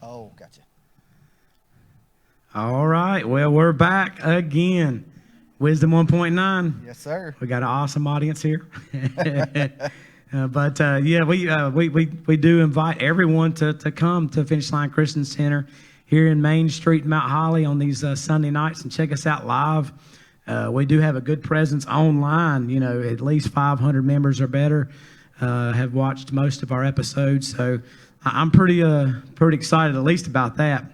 Oh, gotcha. All right. Well, we're back again. Wisdom 1.9. Yes, sir. We got an awesome audience here. Yeah, we do invite everyone to come to Finish Line Christian Center here in Main Street, Mount Holly, on these Sunday nights and check us out live. We do have a good presence online. You know, at least 500 members or better have watched most of our episodes. So I'm pretty excited, at least about that.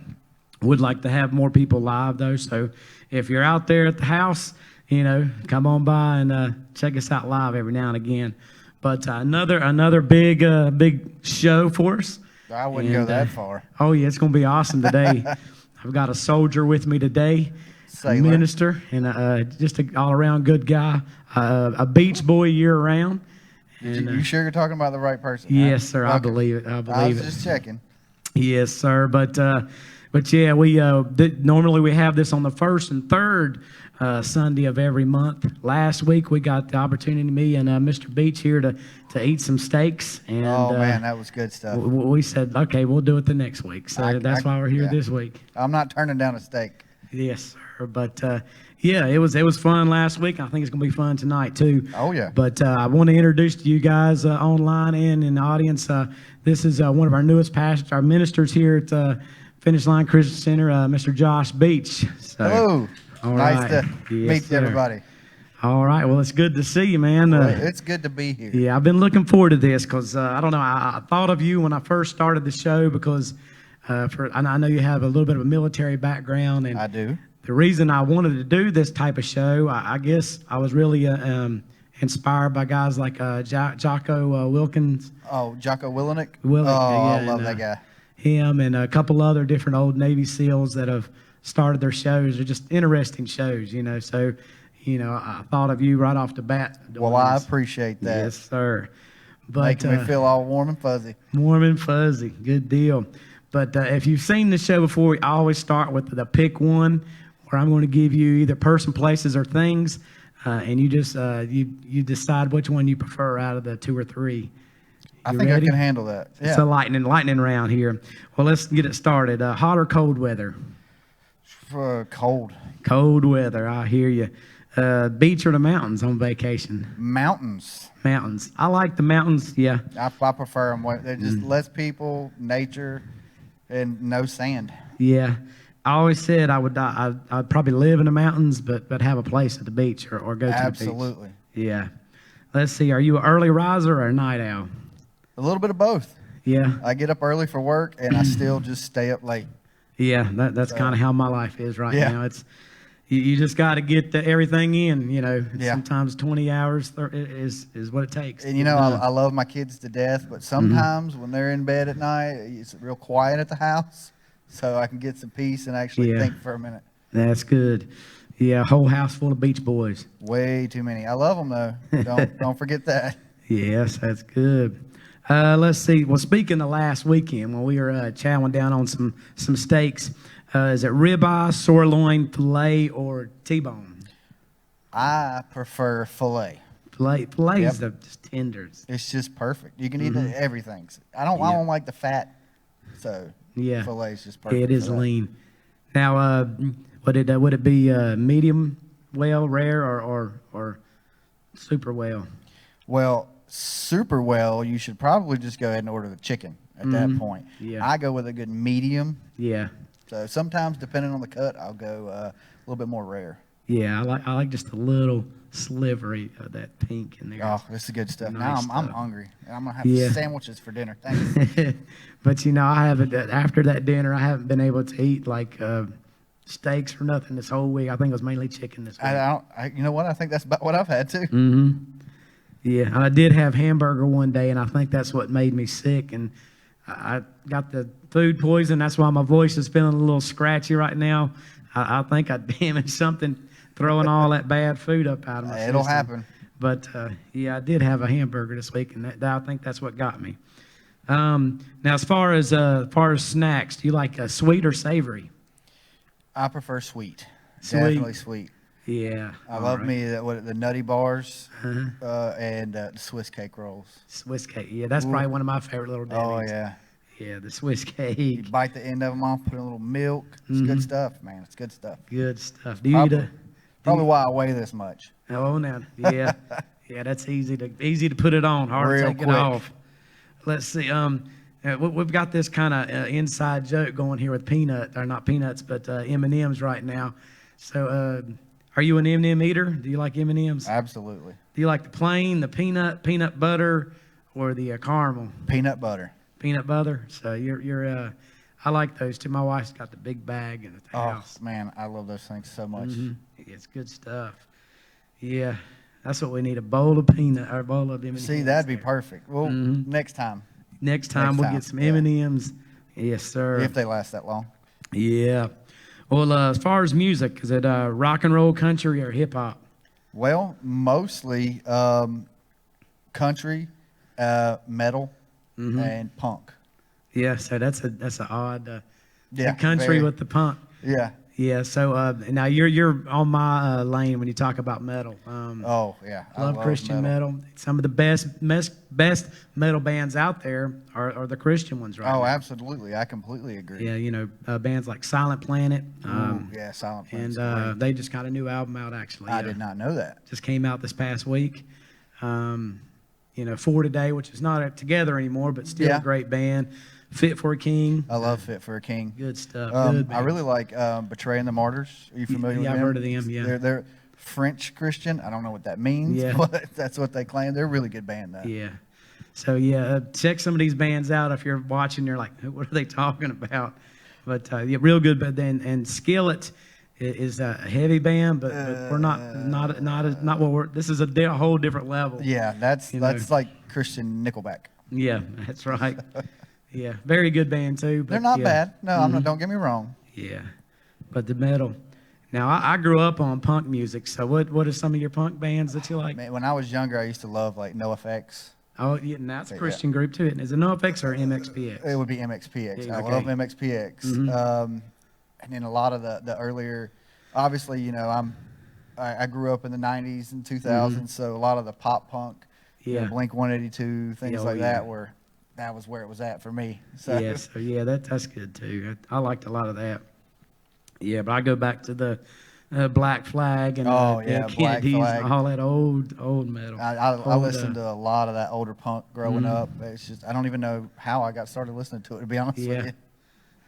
Would like to have more people live though. So if you're out there at the house, you know, come on by and check us out live every now and again. But another big show for us. I wouldn't go that far. Oh yeah, it's gonna be awesome today. I've got a soldier with me today, a minister, and just an all-around good guy, a beach boy year-round. And, you sure you're talking about the right person? Yes, sir. Okay. I believe it. I believe it. was just checking. Yes, sir. But yeah, we normally we have this on the first and third Sunday of every month. Last week we got the opportunity, me and Mr. Beach here, to eat some steaks. And oh man, that was good stuff. We said, okay, we'll do it the next week. So that's why we're here this week. I'm not turning down a steak. Yes, sir. But yeah, it was fun last week. I think it's gonna be fun tonight too. Oh yeah. But I want to introduce to you guys online and in the audience. This is one of our newest pastors, our ministers here at Finish Line Christian Center, Mr. Josh Beach. So, hello. Nice to meet sir. everybody. All right. Well, it's good to see you, man. It's good to be here. Yeah, I've been looking forward to this because I don't know. I thought of you when I first started the show because I know you have a little bit of a military background, and I do. The reason I wanted to do this type of show, I guess I was really inspired by guys like Jocko Wilkins. Oh, Jocko Willenick? Willenick, oh, yeah, I love that guy. Him and a couple other different old Navy SEALs that have started their shows. They're just interesting shows, you know. So, you know, I thought of you right off the bat. Well, I appreciate that. Yes, sir. But, making me feel all warm and fuzzy. Warm and fuzzy. Good deal. But if you've seen the show before, I always start with the pick one, where I'm going to give you either person, places, or things, and you just you decide which one you prefer out of the two or three. I think ready? I can handle that. Yeah. It's a lightning round here. Well, let's get it started. Hot or cold weather? Cold. Cold weather. I hear you. Beach or the mountains on vacation? Mountains. Mountains. I like the mountains. Yeah. I prefer them. They're just less people, nature, and no sand. Yeah. I always said I'd probably live in the mountains, but have a place at the beach or go to the beach. Absolutely. Yeah. Let's see. Are you an early riser or a night owl? A little bit of both. Yeah. I get up early for work, and I still just stay up late. Yeah, that's kind of how my life is right now. It's you just got to get everything in. You know, sometimes 20 hours is what it takes. And you know, I love my kids to death, but sometimes when they're in bed at night, it's real quiet at the house, so I can get some peace and actually think for a minute. That's good. Yeah, a whole house full of beach boys. Way too many. I love them though. Don't forget that. Yes, that's good. Let's see. Well, speaking of last weekend when we were chowing down on some steaks, is it ribeye, sirloin, filet, or T-bone? I prefer filet. Filet is just tenders. It's just perfect. You can eat everything. I don't like the fat, so filet is just perfect. It is lean. Now, would it be medium well, rare, or super well? Well, super well, you should probably just go ahead and order the chicken at that point. Yeah. I go with a good medium. Yeah. So sometimes, depending on the cut, I'll go a little bit more rare. Yeah, I like just a little slivery of that pink in there. Oh, this is good stuff. Nice now I'm hungry. I'm going to have sandwiches for dinner. Thanks. But, you know, after that dinner, I haven't been able to eat like steaks or nothing this whole week. I think it was mainly chicken this week. You know what? I think that's about what I've had too. Mm-hmm. Yeah, I did have hamburger one day, and I think that's what made me sick. And I got the food poison. That's why my voice is feeling a little scratchy right now. I think I damaged something throwing all that bad food up out of my system. It'll happen. But, I did have a hamburger this week, and I think that's what got me. Now, as far as snacks, do you like sweet or savory? I prefer sweet. Sweet. Definitely sweet. Yeah. I love me the Nutty Bars and the Swiss cake rolls. Swiss cake. Yeah, that's probably one of my favorite little daddies. Oh, yeah. Yeah, the Swiss You cake. bite the end of them off, put in a little milk. It's good stuff, man. It's good stuff. Good stuff. Do you eat a? Probably why I weigh this much. Oh, now, yeah, yeah, that's easy to put it on, hard Real to take it quick. off. Let's see. We've got this kind of inside joke going here with not peanuts, but M&Ms right now. So, are you an M&M eater? Do you like M&Ms? Absolutely. Do you like the plain, the peanut butter, or the caramel? Peanut butter. Peanut butter. So you're. I like those too. My wife's got the big bag in the Oh, house. man, I love those things so much. It's good stuff. Yeah, that's what we need, a bowl of peanut or a bowl of M&Ms. See, that'd be perfect. Well, next time, Next time Next we'll time, get some yeah. M&Ms. Yes, sir. if they last that long. Yeah. Well, as far as music, is it rock and roll, country, or hip hop? Well, mostly country, metal, and punk. Yeah. So that's an odd Yeah, the country very- with the punk. Yeah. Yeah. So now you're on my lane when you talk about metal. Oh, yeah. I love Christian metal. Some of the best metal bands out there are the Christian ones, right? Oh, now. absolutely. I completely agree. Yeah, bands like Silent Planet. Ooh, yeah, Silent Planet's And great. they just got a new album out, actually. I did not know that. Just came out this past week. For Today, which is not together anymore, but still Yeah. a great band. Fit for a King. I love Fit for a King. Good stuff. Good I band. really like Betraying the Martyrs. Are you familiar with Yeah, them? I've heard of them, yeah. They're French Christian. I don't know what that means, Yeah. but that's what they claim. They're a really good band, though. Yeah. So, check some of these bands out if you're watching. You're like, what are they talking about? But, yeah, real good. But then, and Skillet is a heavy band, but we're not what we're, this is a whole different level. Yeah, that's You know. like Christian Nickelback. Yeah, that's right. Yeah, very good band, too. But They're not yeah. bad. No, I'm not. Don't get me wrong. Yeah, but the metal. Now, I grew up on punk music, so what are some of your punk bands that you like? Man, when I was younger, I used to love like NoFX. Oh, yeah, and that's a Yeah. Christian group too. Is it NoFX or MXPX? It would be MXPX. Yeah, I okay. love MXPX. And then a lot of the earlier, obviously, I grew up in the 90s and 2000s, so a lot of the pop punk, Yeah. Blink 182, things Yeah, oh, like yeah. that was where it was at for me. So Yeah, so that's good too. I liked a lot of that. Yeah, but I go back to the Black Flag and Oh, the yeah, Black Kennedys Flag. and all that old metal. I Old, listened to a lot of that older punk growing up. It's just I don't even know how I got started listening to it, to be honest Yeah. with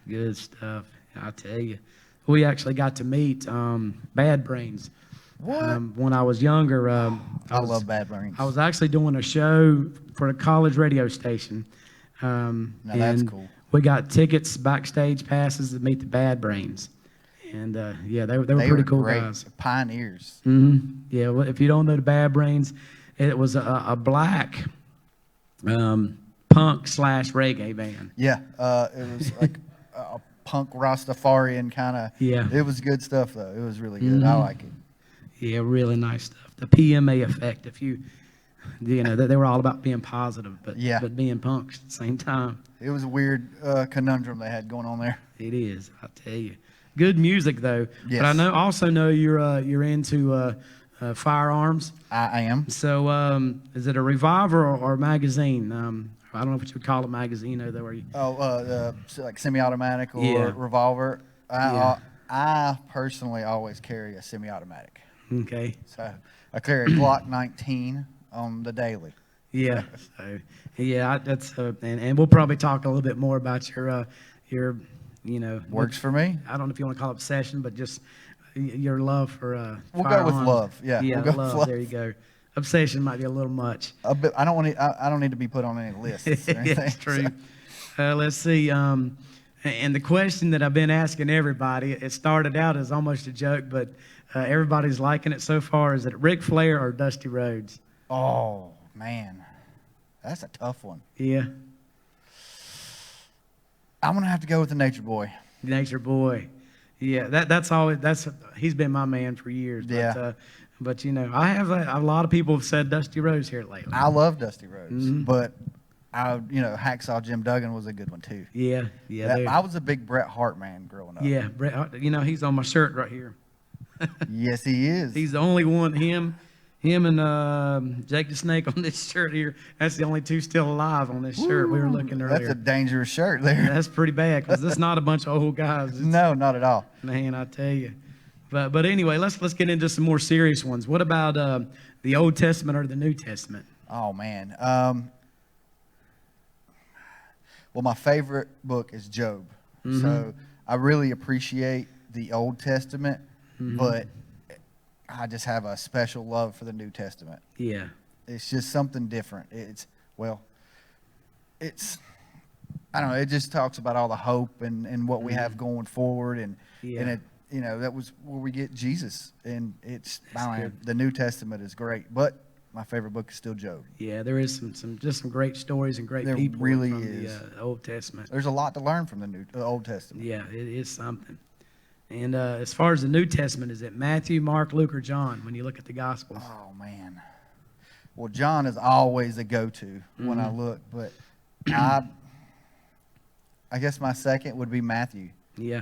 you. Good stuff. I tell you, we actually got to meet Bad Brains. What? When I was younger, I love Bad Brains. I was actually doing a show for a college radio station. Now that's and cool. We got tickets, backstage passes to meet the Bad Brains. And they were They pretty were cool great guys. pioneers. Yeah, well, if you don't know the Bad Brains, it was a black punk / reggae band. Yeah, it was like a punk Rastafarian kind of. Yeah. It was good stuff though. It was really good. I like it. Yeah, really nice stuff. The PMA Effect. If they were all about being positive, but Yeah. but being punks at the same time. It was a weird conundrum they had going on there. It is, I tell you. Good music though. Yes. But I also know you're into firearms. I am. So is it a revolver or a magazine? I don't know what you would call a magazine though. Where you? Like semi-automatic or Yeah. revolver. Yeah. I personally always carry a semi-automatic. Okay. So I carry a Glock 19 on the daily. Yeah. So yeah, that's and we'll probably talk a little bit more about your Works for me. I don't know if you want to call it obsession, but just your love for We'll go with firearms. love. Yeah, Yeah, we'll go with love. love. There you go. Obsession might be a little much. I don't need to be put on any lists or anything. That's true. Let's see. And the question that I've been asking everybody, it started out as almost a joke, but everybody's liking it so far. Is it Ric Flair or Dusty Rhodes? Oh man, that's a tough one. Yeah, I'm gonna have to go with the Nature Boy. Nature Boy. Yeah, he's been my man for years. But, Yeah. But I have a lot of people have said Dusty Rhodes here lately. I love Dusty Rhodes, Mm-hmm. but Hacksaw Jim Duggan was a good one too. Yeah, I was a big Bret Hart man growing up. yeah. Brett, he's on my shirt right here. Yes, he is. He's the only one. Him Him and Jake the Snake on this shirt here. That's the only two still alive on this shirt. We were looking That's earlier. a dangerous shirt there. That's pretty bad because it's not a bunch of old guys. It's, No, not at all. man, I tell you. But anyway, let's get into some more serious ones. What about the Old Testament or the New Testament? Oh man. Well, my favorite book is Job. So I really appreciate the Old Testament, but I just have a special love for the New Testament. Yeah. It's just something different. I don't know. It just talks about all the hope and what we have going forward, and it, that was where we get Jesus, and the New Testament is great, but my favorite book is still Job. Yeah, there is some great stories and great There people really from is. the Old Testament. There's a lot to learn from the Old Testament. Yeah, it is something. And as far as the New Testament, is it Matthew, Mark, Luke, or John when you look at the Gospels? Oh man. Well, John is always a go-to when I look, but I guess my second would be Matthew. Yeah.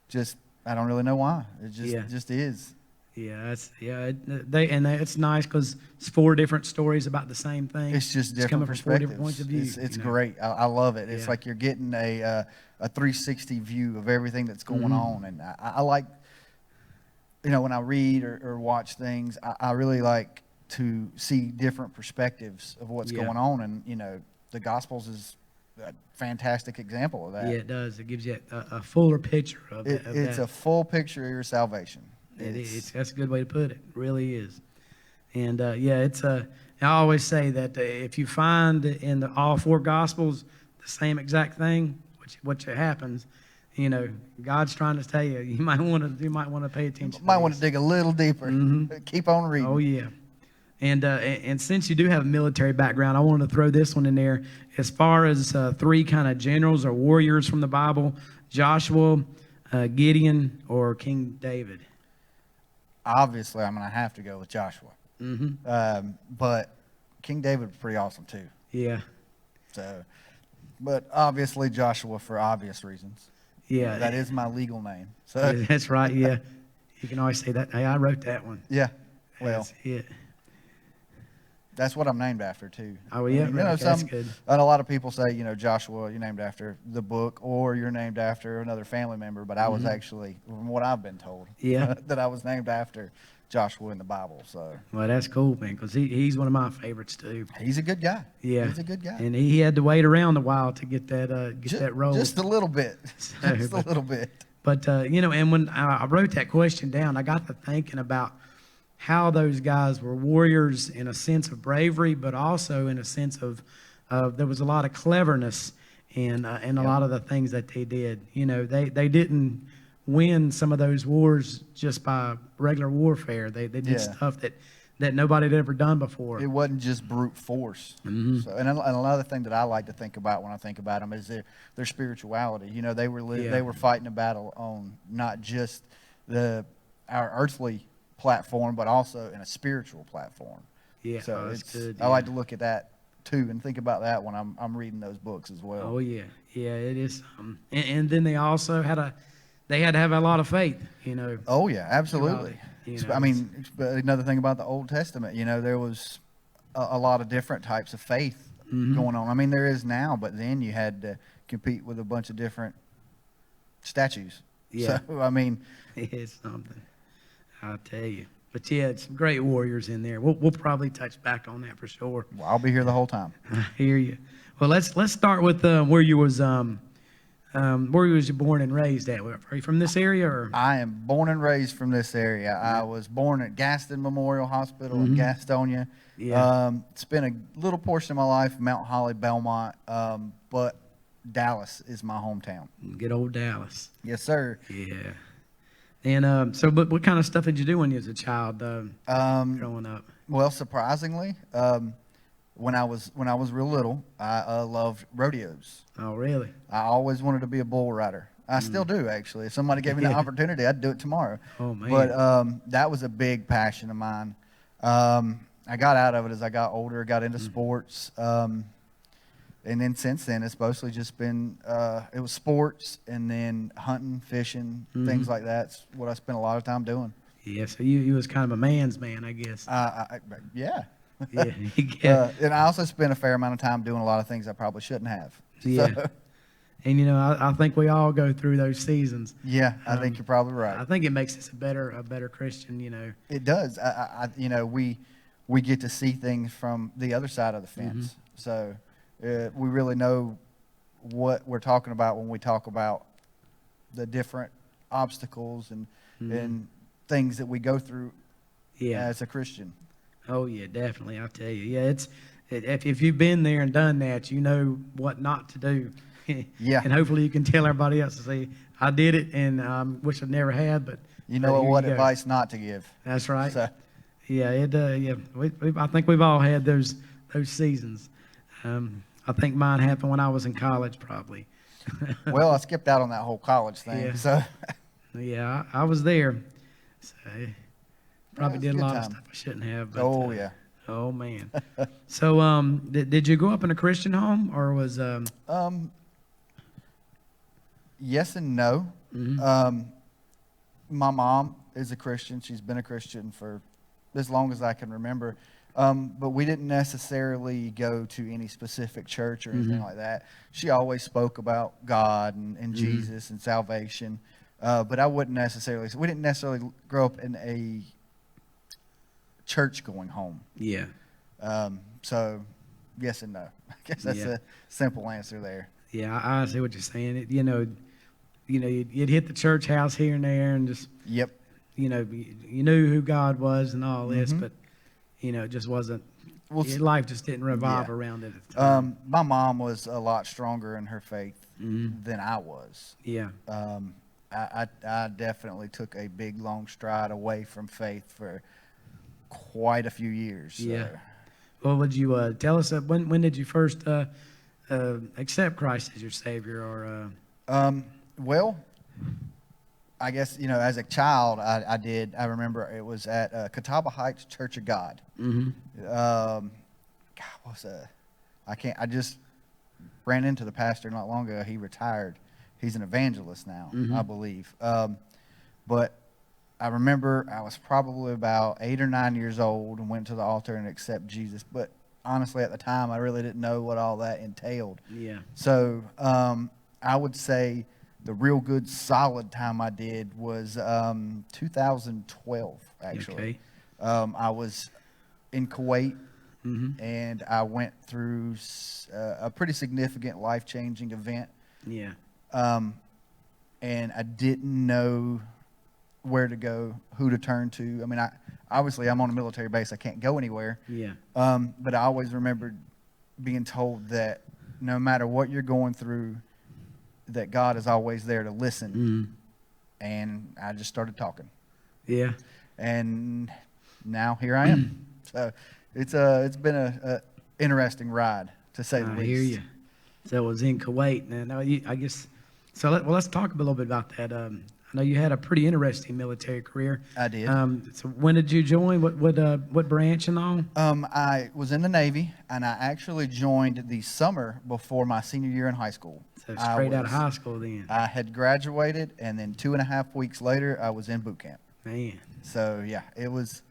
Just I don't really know why. It Yeah. just is. Yeah, it's nice because it's 4 different stories about the same thing. It's just different coming from 4 perspectives. different points of view. It's great. I love it. It's Yeah. like you're getting a 360 view of everything that's going on, and I like, when I read or watch things, I really like to see different perspectives of what's Yeah. going on, and the Gospels is a fantastic example of that. Yeah, it does. It gives you a fuller picture of It's that. a full picture of your salvation. That's a good way to put it. It really is. And I always say that if you find in all 4 Gospels the same exact thing, which happens, God's trying to tell you, you might want to pay attention. Might want to dig a little deeper. Keep on reading. Oh yeah. And since you do have a military background, I wanted to throw this one in there. As far as 3 kind of generals or warriors from the Bible, Joshua, Gideon, or King David. Obviously, I'm going to have to go with Joshua. But King David was pretty awesome too. Yeah. So, but obviously Joshua for obvious reasons. Yeah. That is my legal name. So That's right. Yeah. You can always say that. Hey, I wrote that one. yeah. Well, That's it. that's what I'm named after too. Oh, yeah, And, right, that's good. And a lot of people say, Joshua, you're named after the book, or you're named after another family member. But I was actually, from what I've been told, Yeah. that I was named after Joshua in the Bible. So Well, that's cool, man, because he's one of my favorites too. he's a good guy. Yeah. He's a good guy. And he had to wait around a while to get that role. Just a little bit. Just a little bit. But, and when I wrote that question down, I got to thinking about how those guys were warriors in a sense of bravery, but also in a sense of there was a lot of cleverness in a lot of the things that they did. They didn't win some of those wars just by regular warfare. They did stuff that nobody had ever done before. It wasn't just brute force. So, and another thing that I like to think about when I think about them is their spirituality. They were fighting a battle on not just our earthly platform, but also in a spiritual platform. Yeah, So that's good. I like to look at that too and think about that when I'm reading those books as well. Oh yeah, it is. And then they also had to have a lot of faith. Oh yeah, absolutely. Throughout, Another thing about the Old Testament, there was a lot of different types of faith going on. I mean, there is now, but then you had to compete with a bunch of different statues. Yeah. So I mean, it's something. I'll tell you. But yeah, it's some great warriors in there. We'll probably touch back on that for sure. well, I'll be here the whole time. I hear you. Well, let's start with where you was born and raised at. Are you from this area or? I am born and raised from this area. I was born at Gaston Memorial Hospital in Gastonia. Yeah. Spent a little portion of my life in Mount Holly, Belmont, but Dallas is my hometown. Good old Dallas. Yes, sir. Yeah. And but what kind of stuff did you do when you was a child growing up? Well, surprisingly, when I was real little, I loved rodeos. Oh, really? I always wanted to be a bull rider. I still do, actually. If somebody gave me the opportunity, I'd do it tomorrow. Oh, man. But that was a big passion of mine. I got out of it as I got older, got into sports. And then since then, it's mostly just been, it was sports and then hunting, fishing, things like that. It's what I spent a lot of time doing. Yeah, so you was kind of a man's man, I guess. Yeah. Yeah, yeah, And I also spent a fair amount of time doing a lot of things I probably shouldn't have. yeah. So, And I think we all go through those seasons. yeah, I think you're probably right. I think it makes us a better Christian. It does. We get to see things from the other side of the fence. So we really know what we're talking about when we talk about the different obstacles and things that we go through Yeah. as a Christian. Oh yeah, definitely. I'll tell you. Yeah, if you've been there and done that, you know what not to do. Yeah. And hopefully you can tell everybody else to say, I did it, and wish I'd never had, but You know but here what you go. advice not to give. That's right. So, Yeah, yeah. I think we've all had those seasons. I think mine happened when I was in college, probably. well, I skipped out on that whole college thing. Yeah. So, Yeah, I was there. So probably it's did a good lot of time. stuff I shouldn't have. But, oh yeah. Oh man. So did you grow up in a Christian home, or was Yes and no. mhm. My mom is a Christian. She's been a Christian for as long as I can remember. But we didn't necessarily go to any specific church or anything like that. She always spoke about God and Jesus and salvation. But I wouldn't necessarily, we didn't necessarily grow up in a church going home. Yeah. So yes and no. I guess that's Yeah. a simple answer there. Yeah, I see what you're saying. You'd hit the church house here and there, and just Yep. you knew who God was and all this, but it just wasn't. Well, Your life just didn't revolve yeah. around it at the time. My mom was a lot stronger in her faith Mhm. than I was. Yeah. I definitely took a big long stride away from faith for quite a few years. So. Yeah. Well, would you tell us when did you first accept Christ as your Savior, or? Well, I guess as a child I did. I remember it was at Catawba Heights Church of God. God, I just ran into the pastor not long ago. He retired. He's an evangelist now, I believe. But I remember I was probably about 8 or 9 years old and went to the altar and accepted Jesus. But honestly, at the time, I really didn't know what all that entailed. Yeah. So I would say the real good solid time I did was 2012, actually. Okay. I was in Kuwait, and I went through a pretty significant life-changing event. Yeah. And I didn't know where to go, who to turn to. I mean, obviously I'm on a military base. I can't go anywhere. Yeah. But I always remembered being told that no matter what you're going through, that God is always there to listen. And I just started talking. Yeah. And now here I am. So it's been a interesting ride, to say the I least. hear you. So it was in Kuwait. Now, I guess. So let's talk a little bit about that. I know you had a pretty interesting military career. I did. So when did you join? What branch and all? I was in the Navy, and I actually joined the summer before my senior year in high school. So straight out of high school then. I had graduated, and then 2.5 weeks later, I was in boot camp. Man. So yeah, it was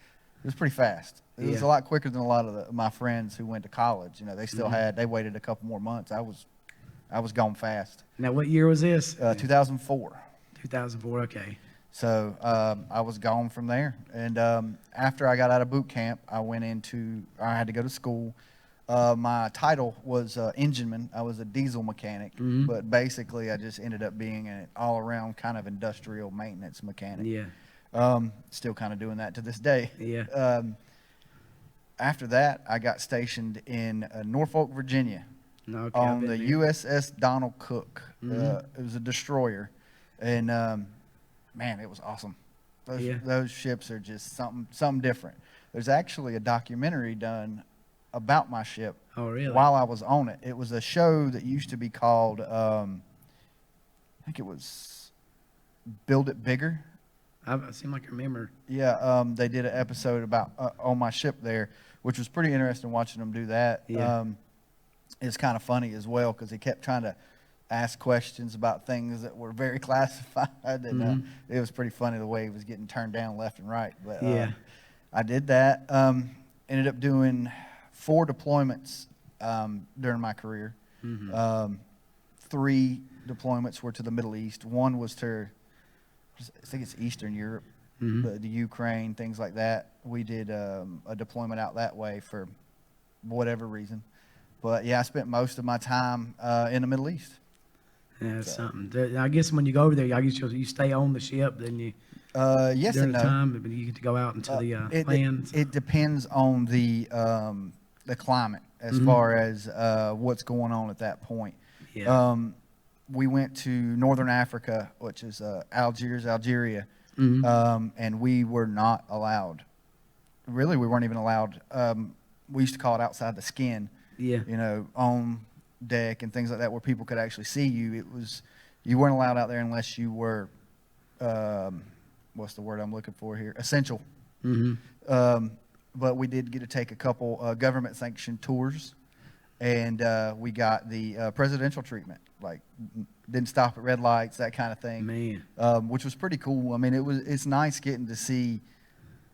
pretty fast. It was Yeah. a lot quicker than a lot of my friends who went to college. They still they waited a couple more months. I was gone fast. Now, what year was this? 2004. 2004. Okay. So I was gone from there. And after I got out of boot camp, I had to go to school. My title was engineman. I was a diesel mechanic, but basically I just ended up being an all-around kind of industrial maintenance mechanic. Yeah. Still kind of doing that to this day. Yeah. After that, I got stationed in Norfolk, Virginia, Okay, I've on been the there. USS Donald Cook. It was a destroyer, and man, it was awesome. Those ships are just something different. There's actually a documentary done about my ship. Oh, really? While I was on it. It was a show that used to be called, I think it was Build It Bigger. I seem like I remember. Yeah, they did an episode about on my ship there, which was pretty interesting watching them do that. Yeah. It's kind of funny as well because he kept trying to ask questions about things that were very classified, and it was pretty funny the way he was getting turned down left and right. But Yeah. I did that. Ended up doing 4 deployments during my career. 3 deployments were to the Middle East. One was to, I think it's Eastern Europe, the Ukraine, things like that. We did a deployment out that way for whatever reason. But yeah, I spent most of my time in the Middle East. Yeah, that's something. I guess when you go over there, I guess you stay on the ship, then you Yes during and the no. time, but you get to go out into the lands. It depends on the climate as far as what's going on at that point. Yeah. We went to Northern Africa, which is Algeria, and we were not allowed. Really, we weren't even allowed. We used to call it outside the skin. Yeah. You know, on deck and things like that, where people could actually see you. You weren't allowed out there unless you were, what's the word I'm looking for here? Essential. But we did get to take a couple government-sanctioned tours, and we got the presidential treatment. Like, didn't stop at red lights, that kind of thing. Man. Which was pretty cool. I mean, it's nice getting to see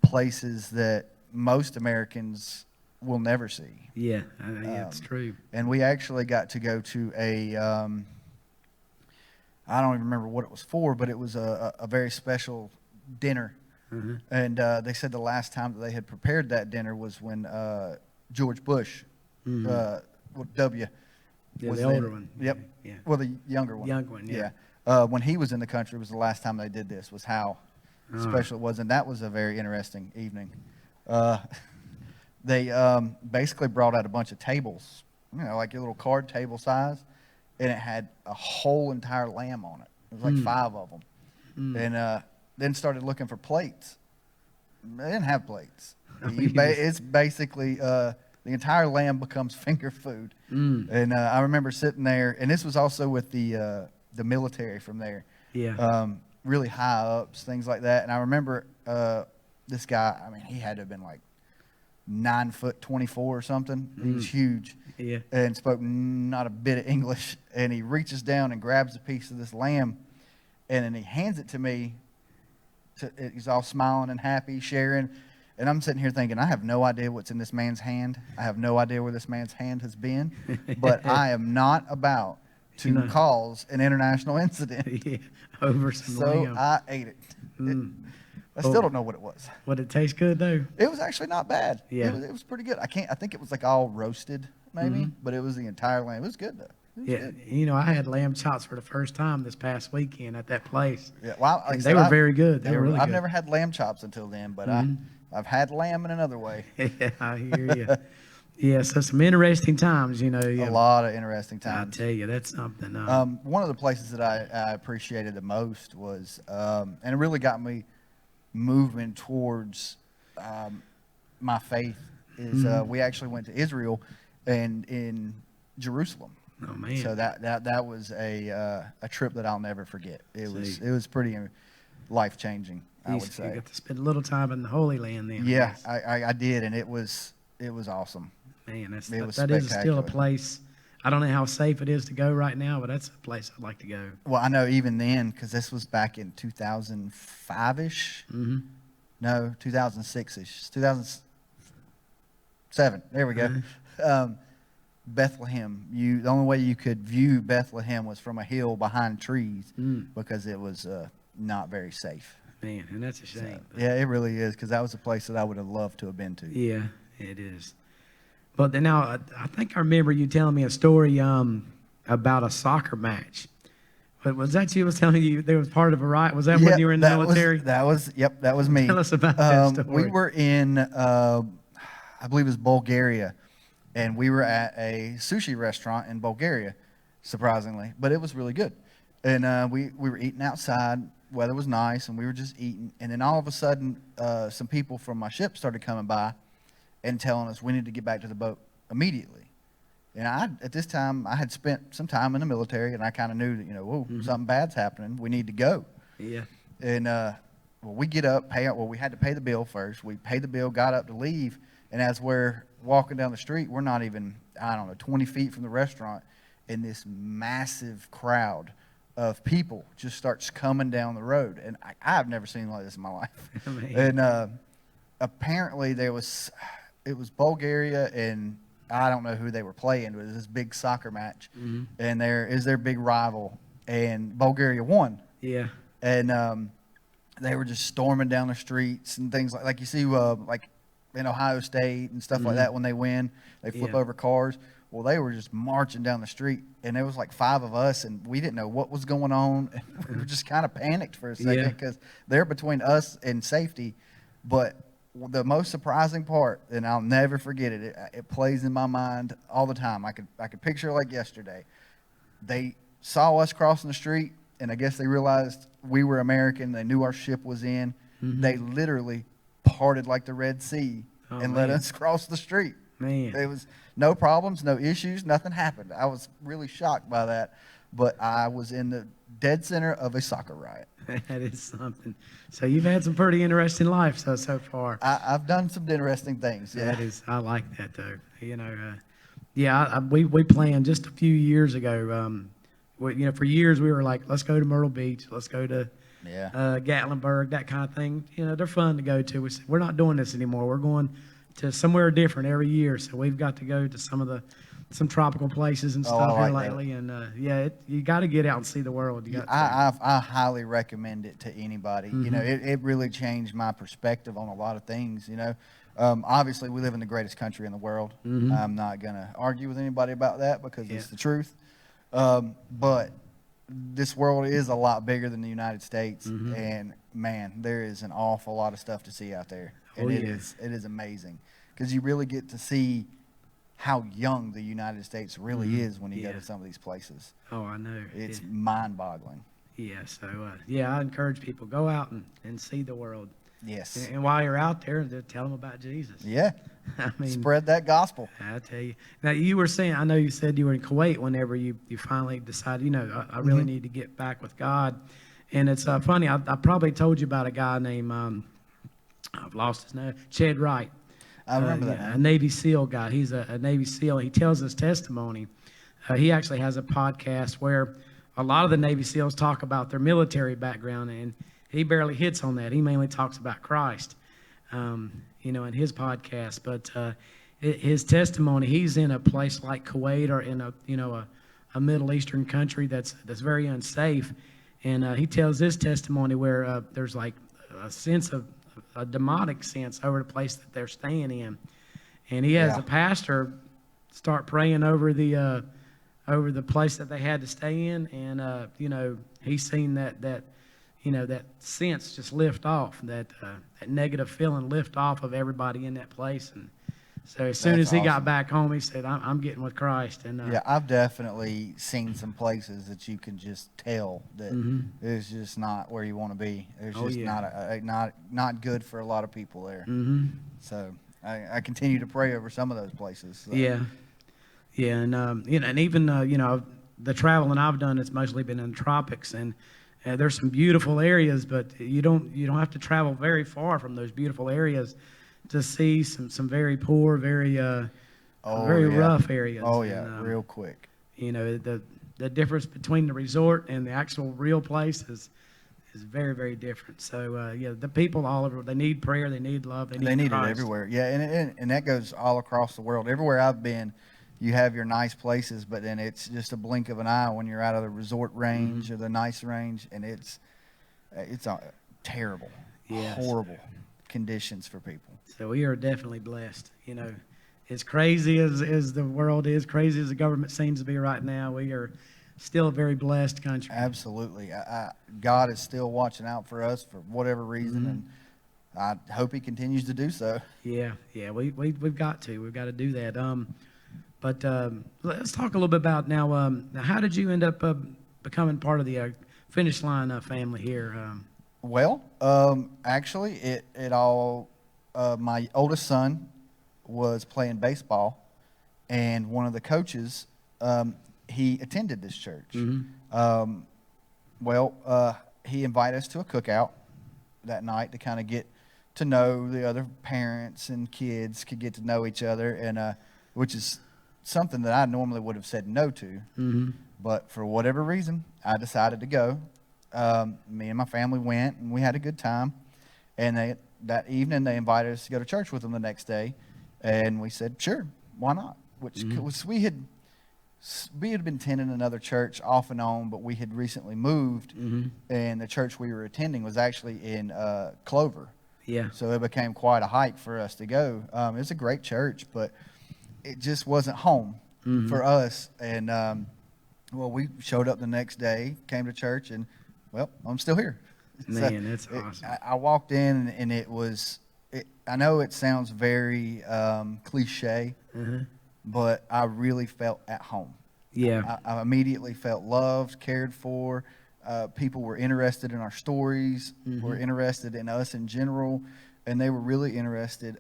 places that most Americans will never see. Yeah, it's true. And we actually got to go to a, I don't even remember what it was for, but it was a very special dinner. And they said the last time that they had prepared that dinner was when George Bush, W. Yeah, was the older one. Yep. Yeah. Well, the younger one. Young one, yeah. When he was in the country was the last time they did this, was how special it was. And that was a very interesting evening. They basically brought out a bunch of tables, you know, like a little card table size, and it had a whole entire lamb on it. It was like 5 of them. And then started looking for plates. They didn't have plates. It's basically the entire lamb becomes finger food. And I remember sitting there, and this was also with the military from there. Yeah. Really high ups, things like that. And I remember this guy, I mean, he had to have been like 9'24" or something. He was huge. Yeah. And spoke not a bit of English. And he reaches down and grabs a piece of this lamb, and then he hands it to me. He's all smiling and happy, sharing. And I'm sitting here thinking, I have no idea what's in this man's hand. I have no idea where this man's hand has been. But I am not about to cause an international incident. Yeah. Over some lamb. I ate it. I still don't know what it was. Would it taste good though? It was actually not bad. Yeah. It was pretty good. I think it was like all roasted maybe, but it was the entire lamb. It was good though. Yeah, you know, I had lamb chops for the first time this past weekend at that place. Yeah, well, like I And said, they were very good. They were really I've good. never had lamb chops until then, but I've had lamb in another way. Yeah, I hear you. Yeah, so some interesting times, you know. A lot of interesting I times. tell you, that's something. One of the places that I appreciated the most was, and it really got me moving towards my faith, is we actually went to Israel and in Jerusalem. Oh man! So that was a trip that I'll never forget. It was pretty life changing, I would say. You got to spend a little time in the Holy Land then. Yeah, I did, and it was awesome. Man, was that is still spectacular. a place. I don't know how safe it is to go right now, but that's a place I'd like to go. Well, I know even then, because this was back in 2005-ish. No, 2006-ish. 2007. There we go. Bethlehem. The only way you could view Bethlehem was from a hill behind trees because it was not very safe. Man, and that's a shame. Yeah, it really is, because that was a place that I would have loved to have been to. Yeah, it is. But then now, I think I remember you telling me a story about a soccer match. But was that you was telling you there was part of a riot? Was that when you were in the military? That was me. Tell us about that story. We were in, I believe it was Bulgaria, and we were at a sushi restaurant in Bulgaria, surprisingly, but it was really good. And we were eating outside. Weather was nice, and we were just eating. And then all of a sudden, some people from my ship started coming by and telling us we need to get back to the boat immediately. And at this time, I had spent some time in the military, and I kind of knew that, something bad's happening. We need to go. Yeah. And we get up, we had to pay the bill first. We paid the bill, got up to leave, and as we're walking down the street, we're not even, 20 feet from the restaurant, and this massive crowd of people just starts coming down the road. And I've never seen like this in my life. And apparently it was Bulgaria, and I don't know who they were playing, but it was this big soccer match. And there is their big rival, and Bulgaria won. Yeah. And they were just storming down the streets and things like you see like in Ohio State and stuff like that. When they win, they flip over cars. Well, they were just marching down the street, and there was like 5 of us, and we didn't know what was going on. And we were just kind of panicked for a second because they're between us and safety. But the most surprising part, and I'll never forget it, it plays in my mind all the time. I could picture it like yesterday. They saw us crossing the street, and I guess they realized we were American. They knew our ship was in. They literally parted like the Red Sea and let us cross the street. Man. There was no problems, no issues, nothing happened. I was really shocked by that, but I was in the dead center of a soccer riot. That is something. So you've had some pretty interesting life so far. I've done some interesting things. Yeah. That is, I like that though. You know, we planned just a few years ago. For years we were like, let's go to Myrtle Beach, let's go to Gatlinburg, that kind of thing. You know, they're fun to go to. We said, we're not doing this anymore. We're going to somewhere different every year. So we've got to go to some tropical places and stuff here lately. That. And you got to get out and see the world. I highly recommend it to anybody. You know, it really changed my perspective on a lot of things. You know, obviously we live in the greatest country in the world. I'm not gonna argue with anybody about that because it's the truth. But this world is a lot bigger than the United States, and man, there is an awful lot of stuff to see out there. And it is amazing because you really get to see how young the United States really is when you go to some of these places. Oh, I know. It's mind-boggling. Yeah, so I encourage people, go out and see the world. Yes. And while you're out there, tell them about Jesus. Yeah. I mean, spread that gospel. I tell you. Now, you were saying, I know you said you were in Kuwait whenever you finally decided, you know, I really need to get back with God. And it's funny, I probably told you about a guy named, I've lost his name, Chad Wright. I remember that. A Navy SEAL guy. He's a Navy SEAL. He tells his testimony. He actually has a podcast where a lot of the Navy SEALs talk about their military background, and he barely hits on that. He mainly talks about Christ, you know, in his podcast. But his testimony, he's in a place like Kuwait or in a Middle Eastern country that's very unsafe, and he tells this testimony where there's like a sense of a demonic sense over the place that they're staying in, and he has a pastor start praying over the place that they had to stay in, and you know, he's seen that you know, that sense just lift off, that negative feeling lift off of everybody in that place. And so as soon as he got back home, he said, I'm getting with Christ. And yeah, I've definitely seen some places that you can just tell that it's just not where you want to be. There's just not good for a lot of people there. So I continue to pray over some of those places. So. Yeah, and you know, and even you know, the traveling I've done, it's mostly been in the tropics, and there's some beautiful areas, but you don't have to travel very far from those beautiful areas to see some very poor, very rough areas. Oh yeah, and, real quick. You know, the difference between the resort and the actual real place is very, very different. So the people all over, they need prayer, they need love, they need Christ. It everywhere. Yeah, and that goes all across the world. Everywhere I've been, you have your nice places, but then it's just a blink of an eye when you're out of the resort range or the nice range, and it's terrible, horrible conditions for people. So we are definitely blessed. You know, as crazy as the world is, crazy as the government seems to be right now, we are still a very blessed country. Absolutely. God is still watching out for us for whatever reason, and I hope He continues to do so. Yeah, we've got to do that. But let's talk a little bit about now. How did you end up becoming part of the Finish Line family here? Well, actually, it all. My oldest son was playing baseball, and one of the coaches, he attended this church. He invited us to a cookout that night to kind of get to know the other parents and kids, could get to know each other, and which is something that I normally would have said no to. But for whatever reason, I decided to go. Me and my family went, and we had a good time. And that evening, they invited us to go to church with them the next day. And we said, sure, why not? Which was, we had been attending another church off and on, but we had recently moved. And the church we were attending was actually in Clover. Yeah. So it became quite a hike for us to go. It was a great church, but it just wasn't home for us. And, well, we showed up the next day, came to church, and, well, I'm still here. Man, that's awesome. I walked in, and it was, I know it sounds very cliche, but I really felt at home. Yeah. I immediately felt loved, cared for. People were interested in our stories, were interested in us in general, and they were really interested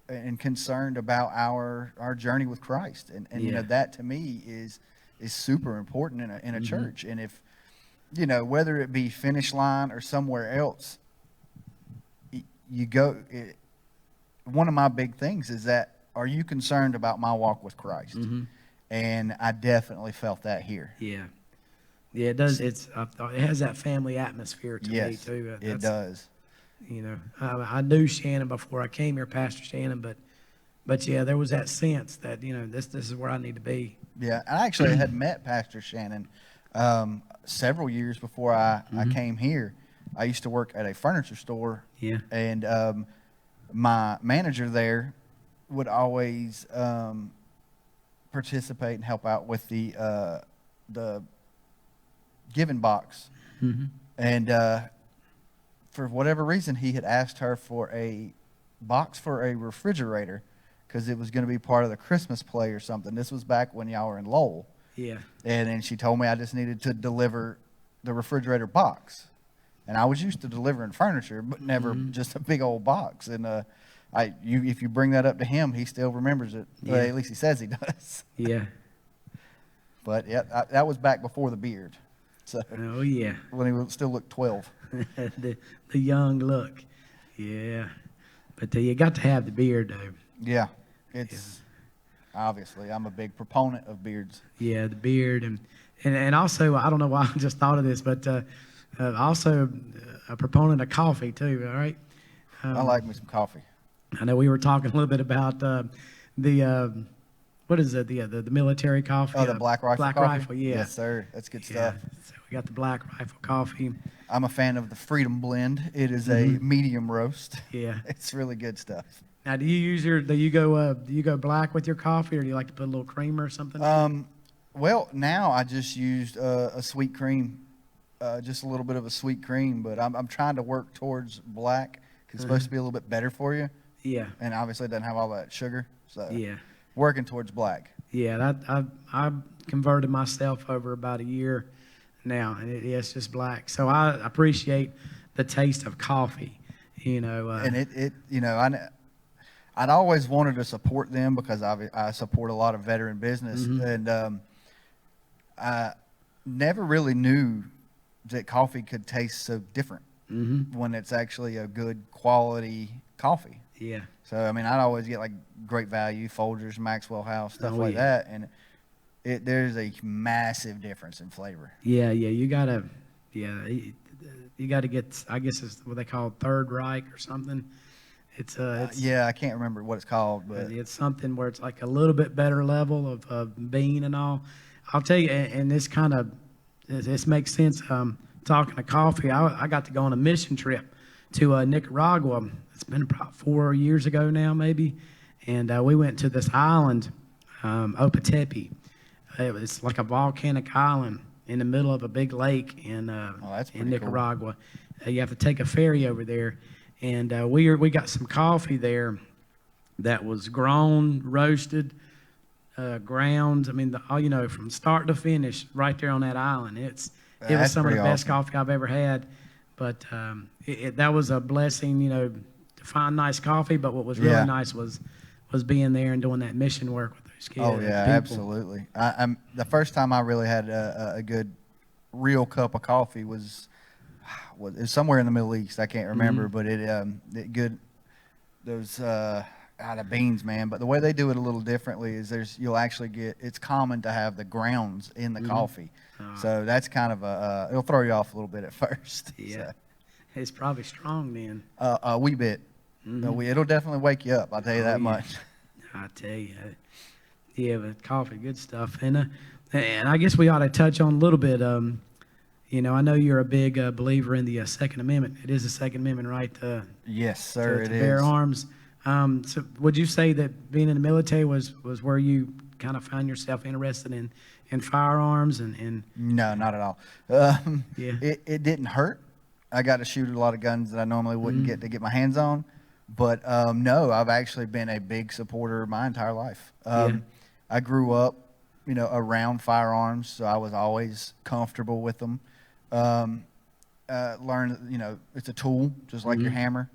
and concerned about our journey with Christ. And you know, that to me is super important in a church. And if, you know, whether it be Finish Line or somewhere else, you go. One of my big things is that, are you concerned about my walk with Christ? And I definitely felt that here. Yeah. Yeah, it does. It has that family atmosphere to me too. It does. You know, I knew Shannon before I came here, Pastor Shannon, but yeah, there was that sense that, you know, this is where I need to be. Yeah, I actually had met Pastor Shannon several years before I came here. I used to work at a furniture store. Yeah. And my manager there would always participate and help out with the giving box. And for whatever reason, he had asked her for a box for a refrigerator because it was going to be part of the Christmas play or something. This was back when y'all were in Lowell. Yeah. And then she told me I just needed to deliver the refrigerator box. And I was used to delivering furniture, but never just a big old box. And if you bring that up to him, he still remembers it. Yeah. Well, at least he says he does. Yeah. But yeah, that was back before the beard. So Oh yeah. when he still looked 12. the young look. Yeah. But you got to have the beard though. Yeah, it's obviously I'm a big proponent of beards. Yeah, the beard and also I don't know why I just thought of this, but also a proponent of coffee too. All right. I like me some coffee. I know we were talking a little bit about the what is it, the military coffee? Oh, the Black Rifle Black coffee? Rifle, yeah. Yes, sir. That's good Yeah. stuff. So we got the Black Rifle coffee. I'm a fan of the Freedom Blend. It is a medium roast. Yeah. It's really good stuff. Now, do you go black with your coffee, or do you like to put a little cream or something? Well, now I just used a sweet cream, just a little bit of a sweet cream, but I'm trying to work towards black 'cause it's supposed to be a little bit better for you, Yeah. and obviously it doesn't have all that sugar. So Yeah. working towards black. Yeah. I converted myself over about a year now, and it's just black. So I appreciate the taste of coffee. You know. And it you know, I'd always wanted to support them because I support a lot of veteran business, and I never really knew that coffee could taste so different when it's actually a good quality coffee. Yeah. So I mean, I'd always get like Great Value, Folgers, Maxwell House, stuff Oh, like yeah. that, and there's a massive difference in flavor. Yeah. You gotta get. I guess it's what they call Third Reich or something. It's Yeah, I can't remember what it's called, but it's something where it's like a little bit better level of bean and all. I'll tell you, and this makes sense. Talking to coffee, I got to go on a mission trip to Nicaragua. It's been about 4 years ago now, maybe, and we went to this island, Opetepe. It's like a volcanic island in the middle of a big lake in that's pretty in Nicaragua. You have to take a ferry over there. And we got some coffee there that was grown, roasted, ground. I mean, from start to finish, right there on that island. It was That's some of the pretty best awesome. coffee I've ever had. But that was a blessing, to find nice coffee. But what was really Yeah. nice was being there and doing that mission work with those kids. oh yeah, people. absolutely. I'm the first time I really had a good, real cup of coffee was somewhere in the Middle East. I can't remember, but it good. Those the beans, man. But the way they do it a little differently is you'll actually it's common to have the grounds in the coffee. So that's kind of it'll throw you off a little bit at first. Yeah. So, It's probably strong then. a wee bit. It'll definitely wake you up, I'll tell you that much. I tell you. Yeah, but coffee, good stuff. And I guess we ought to touch on a little bit. I know you're a big believer in the Second Amendment. It is the Second Amendment, right? Yes, sir, to bear arms. So would you say that being in the military was where you kind of found yourself interested in firearms and No, not at all. Yeah. It didn't hurt. I got to shoot a lot of guns that I normally wouldn't get to get my hands on. But no, I've actually been a big supporter my entire life. I grew up, around firearms, so I was always comfortable with them. Learn, it's a tool, just like your hammer,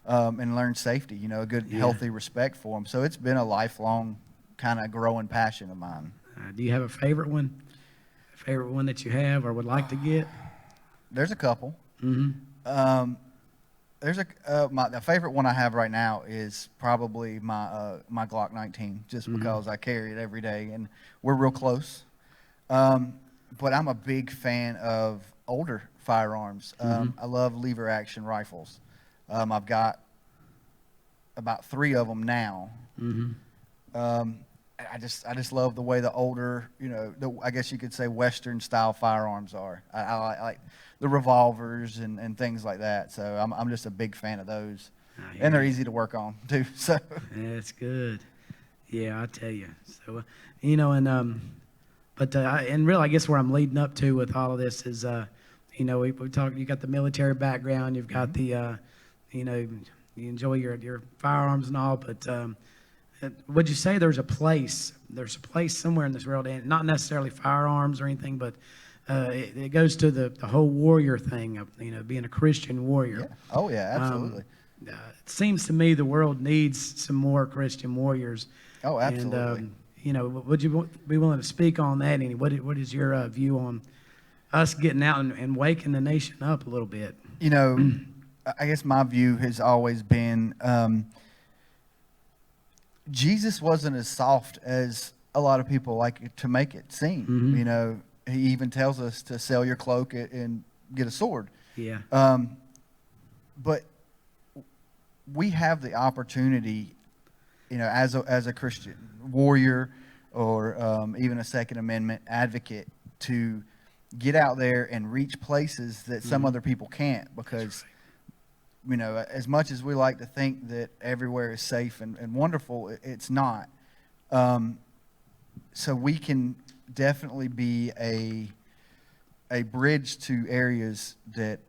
and learn safety, a good, healthy respect for them. So it's been a lifelong kind of growing passion of mine. Do you have a favorite one? A favorite one that you have or would like to get? There's a couple. The favorite one I have right now is probably my Glock 19, just because I carry it every day and we're real close. But I'm a big fan of older firearms. I love lever action rifles. I've got about 3 of them now. I just love the way the older, I guess you could say Western style firearms are. I like the revolvers and things like that. So I'm just a big fan of those, and they're easy to work on too. So that's good. Yeah, I tell you. So and really, I guess where I'm leading up to with all of this is, we talked. You got the military background. You've got the, you enjoy your firearms and all, but. Would you say there's a place somewhere in this world, and not necessarily firearms or anything, but it goes to the whole warrior thing of, being a Christian warrior. Yeah. Oh, yeah, absolutely. It seems to me the world needs some more Christian warriors. Oh, absolutely. And, would you be willing to speak on that? What is your view on us getting out and waking the nation up a little bit? I guess my view has always been, Jesus wasn't as soft as a lot of people like to make it seem. He even tells us to sell your cloak and get a sword. Yeah. But we have the opportunity, as a Christian warrior or even a Second Amendment advocate, to get out there and reach places that some other people can't, because as much as we like to think that everywhere is safe and wonderful, it's not. So we can definitely be a bridge to areas that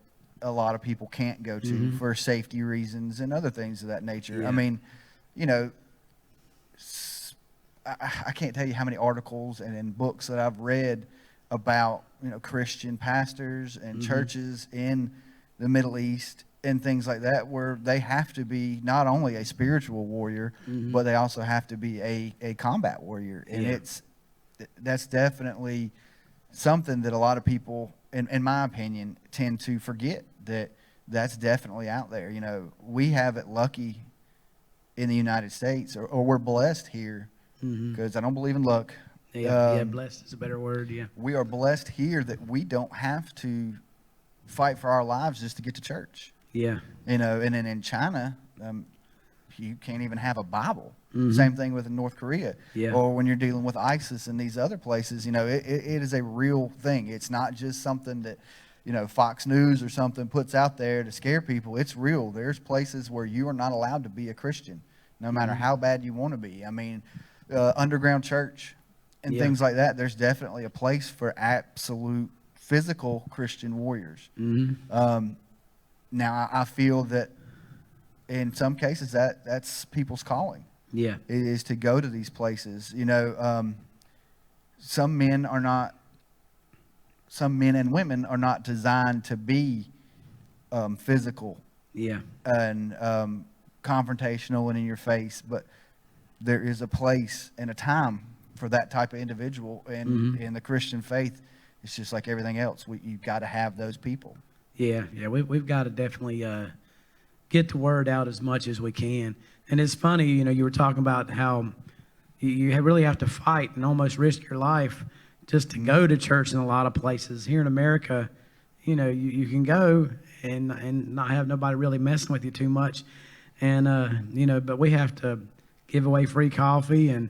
a lot of people can't go to for safety reasons and other things of that nature. Yeah. I mean, I can't tell you how many articles and books that I've read about, Christian pastors and churches in the Middle East and things like that, where they have to be not only a spiritual warrior, but they also have to be a combat warrior. And that's definitely something that a lot of people, in my opinion, tend to forget, that's definitely out there. We have it lucky in the United States, or we're blessed here, because I don't believe in luck. Blessed is a better word, We are blessed here that we don't have to fight for our lives just to get to church. Yeah. And then in China, you can't even have a Bible. Same thing with North Korea. Yeah. Or when you're dealing with ISIS and these other places, it is a real thing. It's not just something that, Fox News or something puts out there to scare people. It's real. There's places where you are not allowed to be a Christian, no matter how bad you want to be. I mean, underground church and things like that. There's definitely a place for absolute physical Christian warriors. Now, I feel that in some cases that's people's calling. Yeah. Is to go to these places. Some men and women are not designed to be physical. Yeah. And confrontational and in your face, but there is a place and a time for that type of individual. And in the Christian faith, it's just like everything else. You've got to have those people. Yeah, we've got to definitely get the word out as much as we can. And it's funny, you were talking about how you really have to fight and almost risk your life just to go to church in a lot of places. Here in America, you can go and not have nobody really messing with you too much. And, but we have to give away free coffee and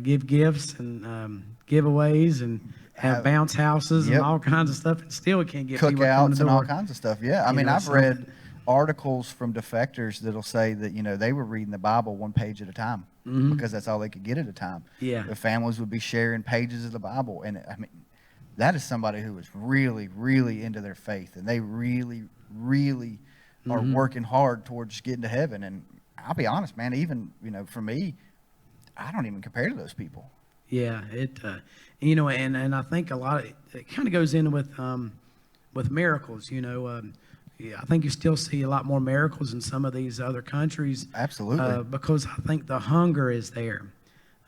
give gifts and giveaways and have bounce houses and all kinds of stuff. And still we can't get people to come to cookouts the and all door. kinds of stuff. Yeah. I mean, I've read articles from defectors that'll say that, they were reading the Bible one page at a time because that's all they could get at a time. Yeah. Their families would be sharing pages of the Bible. And I mean, that is somebody who was really, really into their faith, and they really, really are working hard towards getting to heaven. And I'll be honest, man, even, for me, I don't even compare to those people. Yeah, and I think a lot of it kind of goes in with miracles. Yeah, I think you still see a lot more miracles in some of these other countries. Absolutely. Because I think the hunger is there.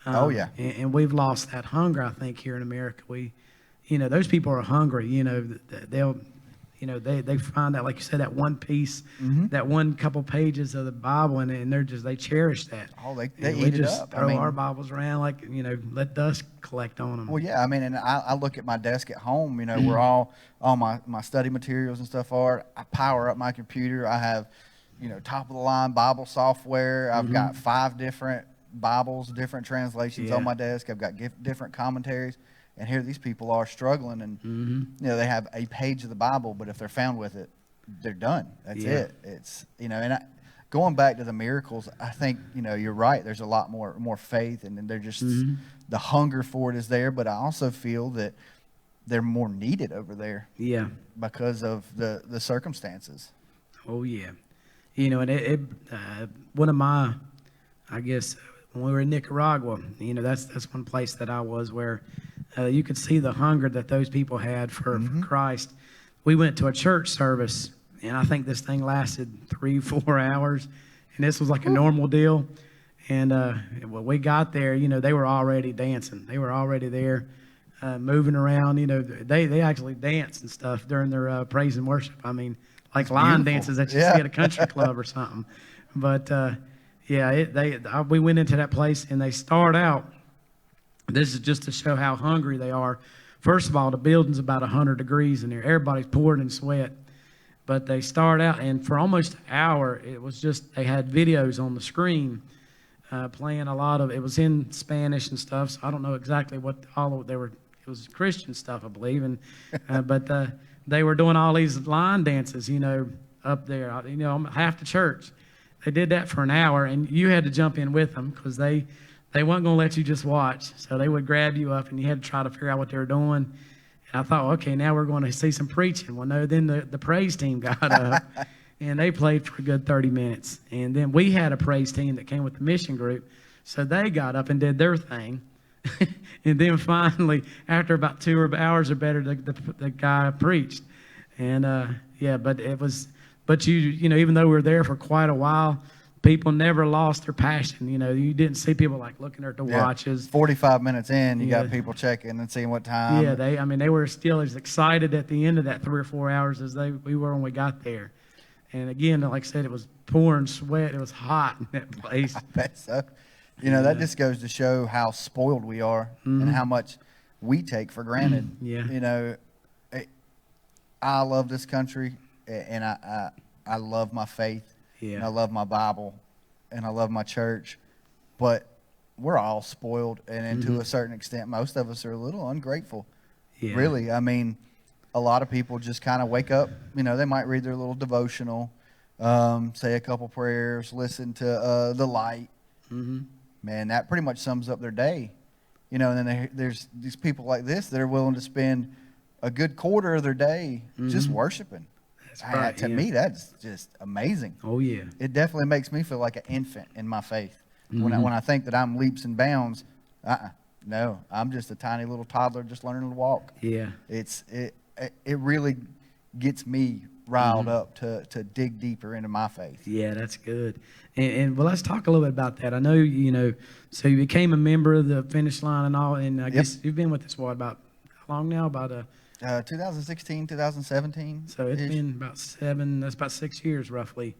Oh yeah. And we've lost that hunger, I think, here in America. Those people are hungry. They'll. They find that, like you said, that one piece, that one couple pages of the Bible, and they cherish that. Oh, they we eat it just up. throw our Bibles around like, let dust collect on them. Well, yeah, I mean, and I look at my desk at home, where all my study materials and stuff are. I power up my computer. I have, top of the line Bible software. I've got 5 different Bibles, different translations on my desk. I've got different commentaries. And here these people are struggling, and they have a page of the Bible, but if they're found with it, they're done. That's it. It's and going back to the miracles, I think you're right. There's a lot more faith, and they're just the hunger for it is there. But I also feel that they're more needed over there. Yeah, because of the circumstances. Oh yeah, and one of my, I guess when we were in Nicaragua, that's one place that I was where. You could see the hunger that those people had for Christ. We went to a church service, and I think this thing lasted 3-4 hours, and this was like a normal deal. And when we got there, they were already dancing. They were already there, moving around. They actually dance and stuff during their praise and worship. I mean, like line dances that you see at a country club or something. But we went into that place, and they start out. This is just to show how hungry they are. First of all, the building's about 100 degrees in there. Everybody's pouring in sweat. But they start out, and for almost an hour, it was just, they had videos on the screen playing a lot of, it was in Spanish and stuff, so I don't know exactly what it was Christian stuff, I believe. And but they were doing all these line dances, up there. Half the church. They did that for an hour, and you had to jump in with them because they weren't going to let you just watch. So they would grab you up, and you had to try to figure out what they were doing. And I thought, okay, now we're going to see some preaching. Well, no, then the praise team got up, and they played for a good 30 minutes. And then we had a praise team that came with the mission group. So they got up and did their thing. And then finally, after about 2 hours or better, the guy preached. And, but even though we were there for quite a while, people never lost their passion. You didn't see people like looking at their watches. 45 minutes in, you got people checking and seeing what time. Yeah, they were still as excited at the end of that 3 or 4 hours as we were when we got there. And again, like I said, it was pouring sweat. It was hot in that place. I bet so. That just goes to show how spoiled we are and how much we take for granted. I love this country, and I love my faith. Yeah. And I love my Bible, and I love my church, but we're all spoiled, and to a certain extent, most of us are a little ungrateful. Yeah. Really, I mean, a lot of people just kind of wake up. They might read their little devotional, say a couple prayers, listen to the light. Man, that pretty much sums up their day. And then there's these people like this that are willing to spend a good quarter of their day just worshiping. Right, to me, that's just amazing. Oh, yeah. It definitely makes me feel like an infant in my faith. When I think that I'm leaps and bounds, no, I'm just a tiny little toddler just learning to walk. Yeah. It really gets me riled up to dig deeper into my faith. Yeah, that's good. And well, let's talk a little bit about that. I know, so you became a member of the Finish Line and all, and I guess you've been with us, about how long now? About 2016, 2017. So it's been about 6 years roughly.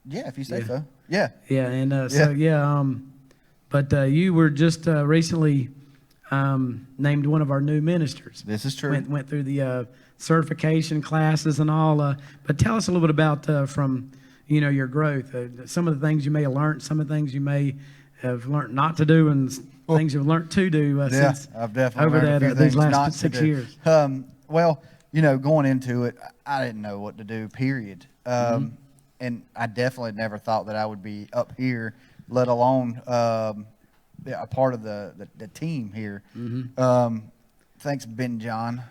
Yeah, if you say Yeah. so. Yeah. Yeah, and so but you were just recently named one of our new ministers. This is true. Went through the certification classes and all. But tell us a little bit about from your growth. Some of the things you may have learned, some of the things you may have learned not to do, and things you've learned to do since I've definitely over learned a few these things not last to 6 do. years. Well, going into it, I didn't know what to do, period. And I definitely never thought that I would be up here, let alone a part of the team here. Thanks, Ben John.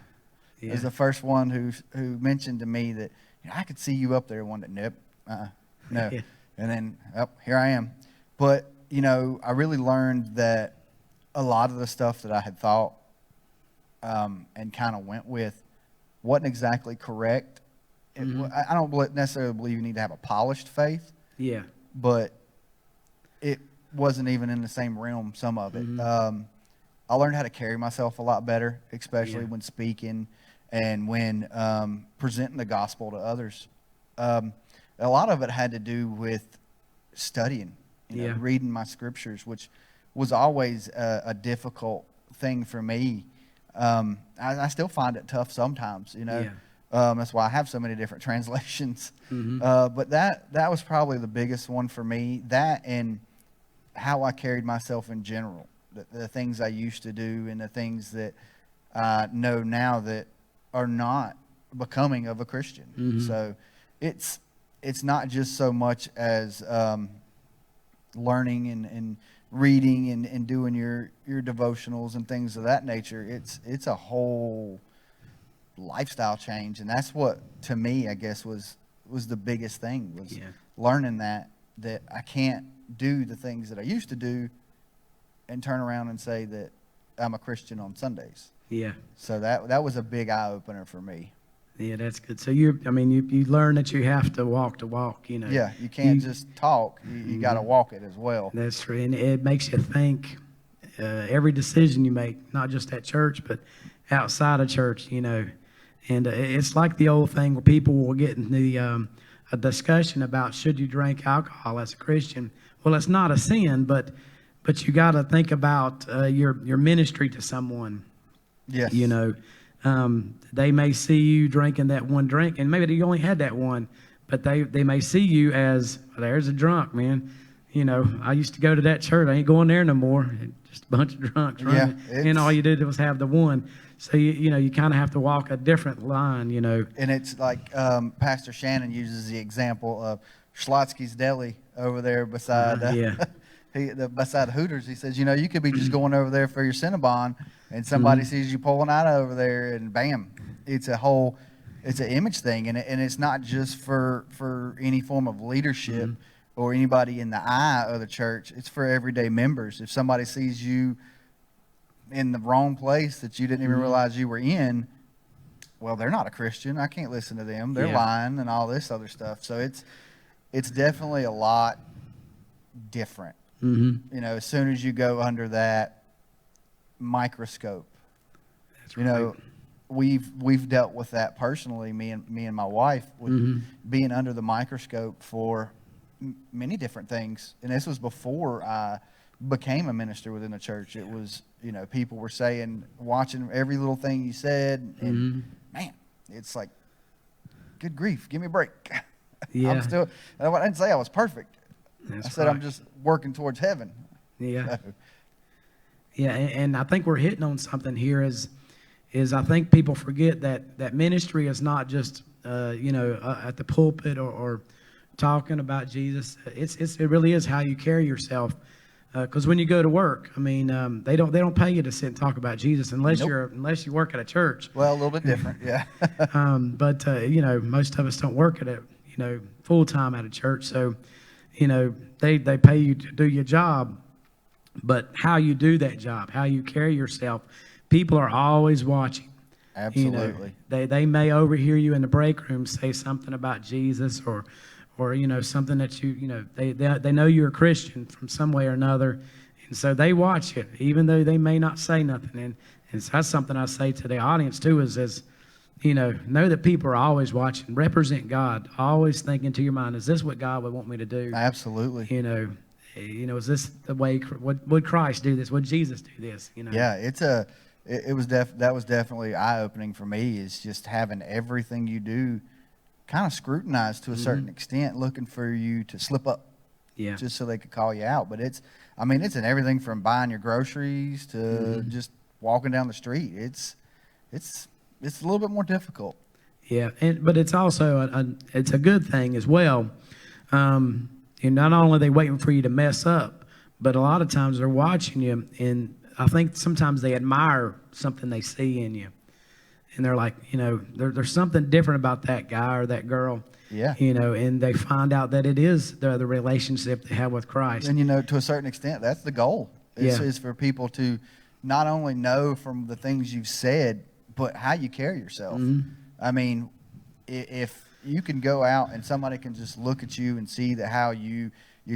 Yeah. Is the first one who mentioned to me that I could see you up there. One that nope, no, Yeah. and then here I am. But I really learned that a lot of the stuff that I had thought and kind of went with wasn't exactly correct. I don't necessarily believe you need to have a polished faith, Yeah. but it wasn't even in the same realm, some of it. I learned how to carry myself a lot better, especially when speaking and when presenting the gospel to others. A lot of it had to do with studying, reading my scriptures, which was always a difficult thing for me. I still find it tough sometimes, That's why I have so many different translations. But that was probably the biggest one for me. That and how I carried myself in general, the things I used to do and the things that I know now that are not becoming of a Christian. So it's not just so much as learning and reading and doing your devotionals and things of that nature. It's a whole lifestyle change, and that's what, to me, I guess was the biggest thing, was learning that I can't do the things that I used to do and turn around and say that I'm a Christian on Sundays. Yeah. So that was a big eye opener for me. Yeah, that's good. So you learn that you have to walk the walk, Yeah, you can't just talk. You got to walk it as well. That's true, and it makes you think. Every decision you make, not just at church, but outside of church, And it's like the old thing where people will get into a discussion about should you drink alcohol as a Christian. Well, it's not a sin, but you got to think about your ministry to someone. Yes. They may see you drinking that one drink, and maybe you only had that one, but they may see you as, well, there's a drunk, man. I used to go to that church. I ain't going there no more. Just a bunch of drunks running. And all you did was have the one. So, you kind of have to walk a different line, And it's like Pastor Shannon uses the example of Schlotsky's Deli over there beside beside Hooters. He says, you could be just going over there for your Cinnabon, and somebody sees you pulling out over there, and bam, it's an image thing, and it's not just for any form of leadership or anybody in the eye of the church. It's for everyday members. If somebody sees you in the wrong place that you didn't even realize you were in, well, they're not a Christian. I can't listen to them. They're lying and all this other stuff. So it's definitely a lot different. As soon as you go under that microscope. That's right. We've dealt with that personally, me and my wife, with being under the microscope for many different things. And this was before I became a minister within the church. It was, people were watching every little thing you said, and man, it's like, good grief, give me a break. Yeah. I didn't say I was perfect. That's I said, I'm just working towards heaven. Yeah. So. Yeah, and I think we're hitting on something here is I think people forget that ministry is not just, at the pulpit or talking about Jesus. It really is how you carry yourself. Because when you go to work, they don't pay you to sit and talk about Jesus unless you work at a church. Well, a little bit different, yeah. But most of us don't work at full time at a church, so they pay you to do your job, but how you do that job, how you carry yourself, people are always watching. Absolutely. They may overhear you in the break room say something about Jesus or something that they know you're a Christian from some way or another, and so they watch it, even though they may not say nothing. And so that's something I say to the audience too, is know that people are always watching. Represent God. Always think into your mind, is this what God would want me to do? Absolutely. Is this the way? Would Christ do this? Would Jesus do this? Yeah, that was definitely eye opening for me. Is just having everything you do kind of scrutinized to a certain extent, looking for you to slip up. Yeah. Just so they could call you out. But it's in everything from buying your groceries to just walking down the street. It's a little bit more difficult. Yeah, but it's also it's a good thing as well. And not only are they waiting for you to mess up, but a lot of times they're watching you, and I think sometimes they admire something they see in you, and they're like, there's something different about that guy or that girl. Yeah. And they find out that it is the relationship they have with Christ. And to a certain extent, that's the goal. Is for people to not only know from the things you've said, but how you carry yourself. I mean, if you can go out and somebody can just look at you and see that how you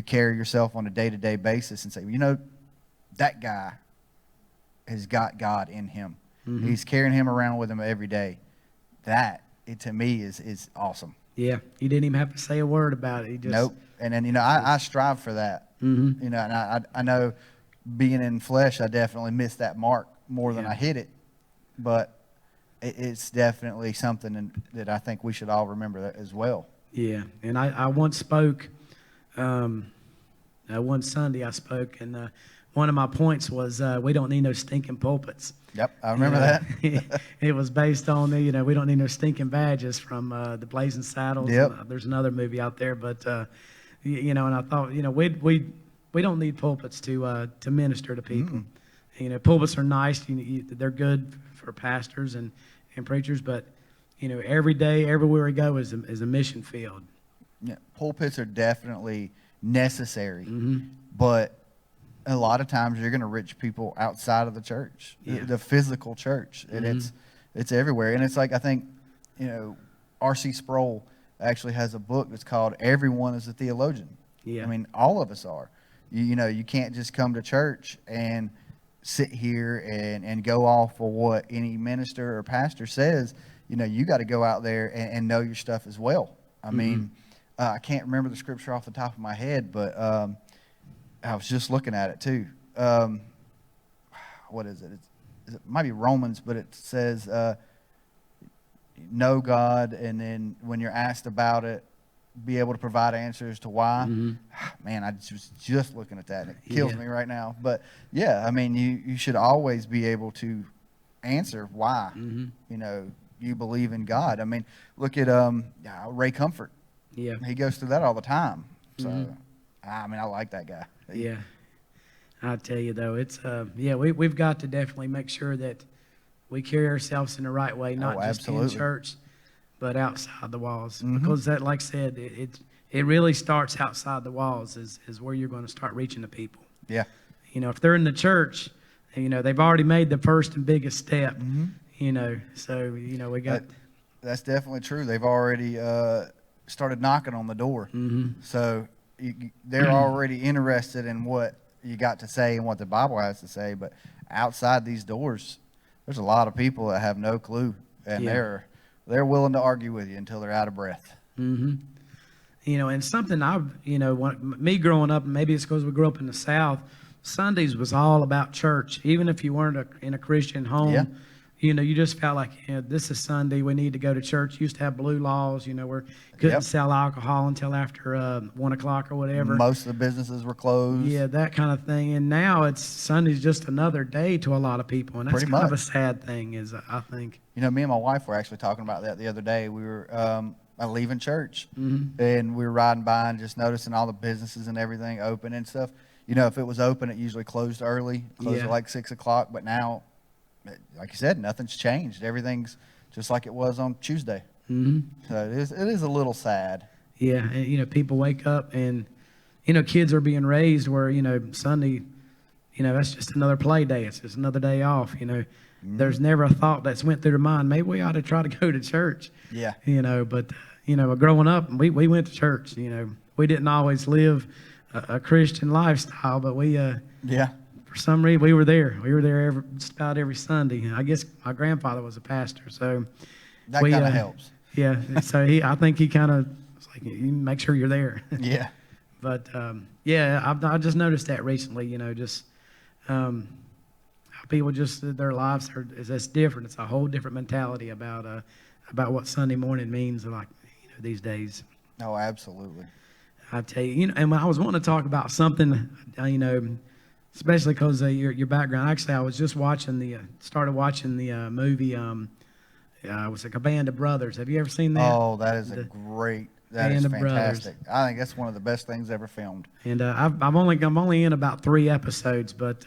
carry yourself on a day-to-day basis and say, that guy has got God in him. He's carrying him around with him every day. That, to me, is awesome. Yeah, you didn't even have to say a word about it. Nope. And then, I strive for that. And I know being in flesh, I definitely missed that mark more than I hit it. But it's definitely something that I think we should all remember that as well. Yeah, and I once spoke, one Sunday I spoke, and one of my points was we don't need no stinking pulpits. Yep, I remember that. It was based on we don't need no stinking badges from the Blazing Saddles. Yep. There's another movie out there, but and I thought we don't need pulpits to minister to people. Pulpits are nice. They're good for pastors and preachers, but every day, everywhere we go is a mission field. Yeah, pulpits are definitely necessary, but a lot of times you're going to reach people outside of the church, the physical church, and it's everywhere. And it's like, I think, R.C. Sproul actually has a book that's called "Everyone is a Theologian." Yeah. I mean, all of us are. You can't just come to church and sit here and go off of what any minister or pastor says. You got to go out there and know your stuff as well. I mean, I can't remember the scripture off the top of my head, but I was just looking at it too. What is it? It might be Romans, but it says, know God, and then when you're asked about it, be able to provide answers to why. Man, I was just looking at that, and it kills me right now. But yeah, I mean, you should always be able to answer why. You believe in God. I mean, look at Ray Comfort. Yeah, he goes through that all the time. So, I mean, I like that guy. Yeah, I tell you though, it's we've got to definitely make sure that we carry ourselves in the right way, not just in church, but outside the walls. Because that, like I said, it really starts outside the walls is where you're going to start reaching the people. Yeah. If they're in the church, they've already made the first and biggest step. So we got. That's definitely true. They've already started knocking on the door. So they're already interested in what you got to say and what the Bible has to say. But outside these doors, there's a lot of people that have no clue, and they're willing to argue with you until they're out of breath. And something me growing up, and maybe it's because we grew up in the South, Sundays was all about church. Even if you weren't in a Christian home, you just felt like, this is Sunday. We need to go to church. Used to have blue laws, where couldn't sell alcohol until after 1 o'clock or whatever. Most of the businesses were closed. Yeah, that kind of thing. And now Sunday's just another day to a lot of people, and that's kind of a sad thing, I think. Me and my wife were actually talking about that the other day. We were leaving church, and we were riding by and just noticing all the businesses and everything open and stuff. If it was open, it usually closed early, closed at like 6 o'clock. But now, like you said, nothing's changed. Everything's just like it was on Tuesday. So it is a little sad. Yeah, and people wake up and kids are being raised where Sunday, that's just another play day. It's just another day off. There's never a thought that's went through their mind. Maybe we ought to try to go to church. Yeah. But growing up, we went to church. We didn't always live a Christian lifestyle, but we for some reason, we were there. We were there just about every Sunday. I guess my grandfather was a pastor, so That kind of helps. Yeah, so I think he kind of like, you make sure you're there. Yeah. But yeah, I just noticed that recently. You know, just how people just their lives is different. It's a whole different mentality about what Sunday morning means, like these days. Oh, absolutely. I tell you, and when I was wanting to talk about something, especially because your background. Actually, I was just started watching the movie. It was like a Band of Brothers. Have you ever seen that? Oh, that is that is fantastic. I think that's one of the best things ever filmed. And I'm only in about 3 episodes, but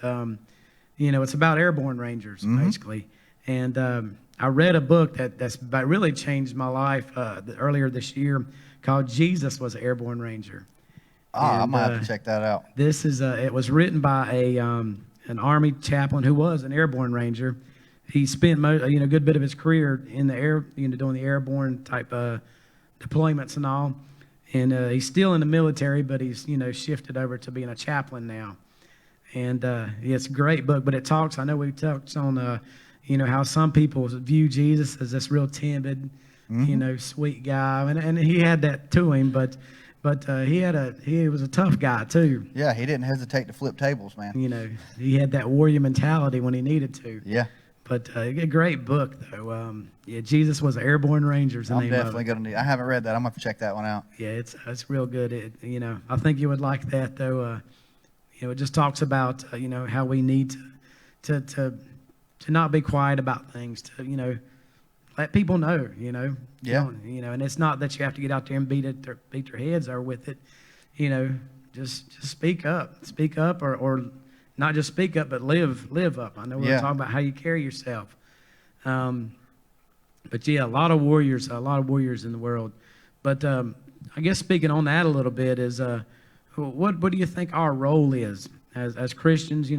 it's about airborne rangers basically. And I read a book that really changed my life earlier this year called "Jesus Was an Airborne Ranger." I might have to check that out. This is it was written by an Army chaplain who was an airborne ranger. He spent a good bit of his career in the air, doing the airborne type deployments and all. And he's still in the military, but he's shifted over to being a chaplain now. And it's a great book, but it talks. I know we touched on how some people view Jesus as this real timid, sweet guy, and he had that to him, but he was a tough guy too. Yeah, he didn't hesitate to flip tables, man. He had that warrior mentality when he needed to. Yeah. But a great book though. Jesus Was an Airborne Ranger. I'm definitely gonna need. I haven't read that. I'm gonna have to check that one out. Yeah, it's real good. I think you would like that though. It just talks about how we need to not be quiet about things. To let people know. Yeah. And it's not that you have to get out there and beat their heads or with it. Just speak up. Speak up or not just speak up, but live up. I know we're talking about how you carry yourself. But yeah, a lot of warriors in the world. But I guess speaking on that a little bit is what do you think our role is as Christians?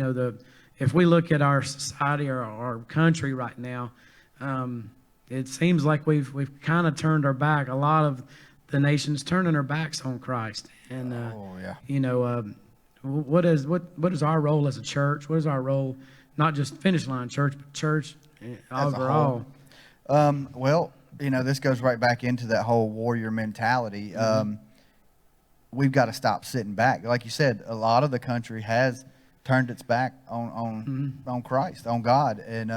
If we look at our society or our country right now, it seems like we've kind of turned our back. A lot of the nation's turning their backs on Christ. And what is our role as a church? What is our role, not just Finish Line Church, but church overall? Well, this goes right back into that whole warrior mentality. We've got to stop sitting back. Like you said, a lot of the country has turned its back on Christ, on God. And,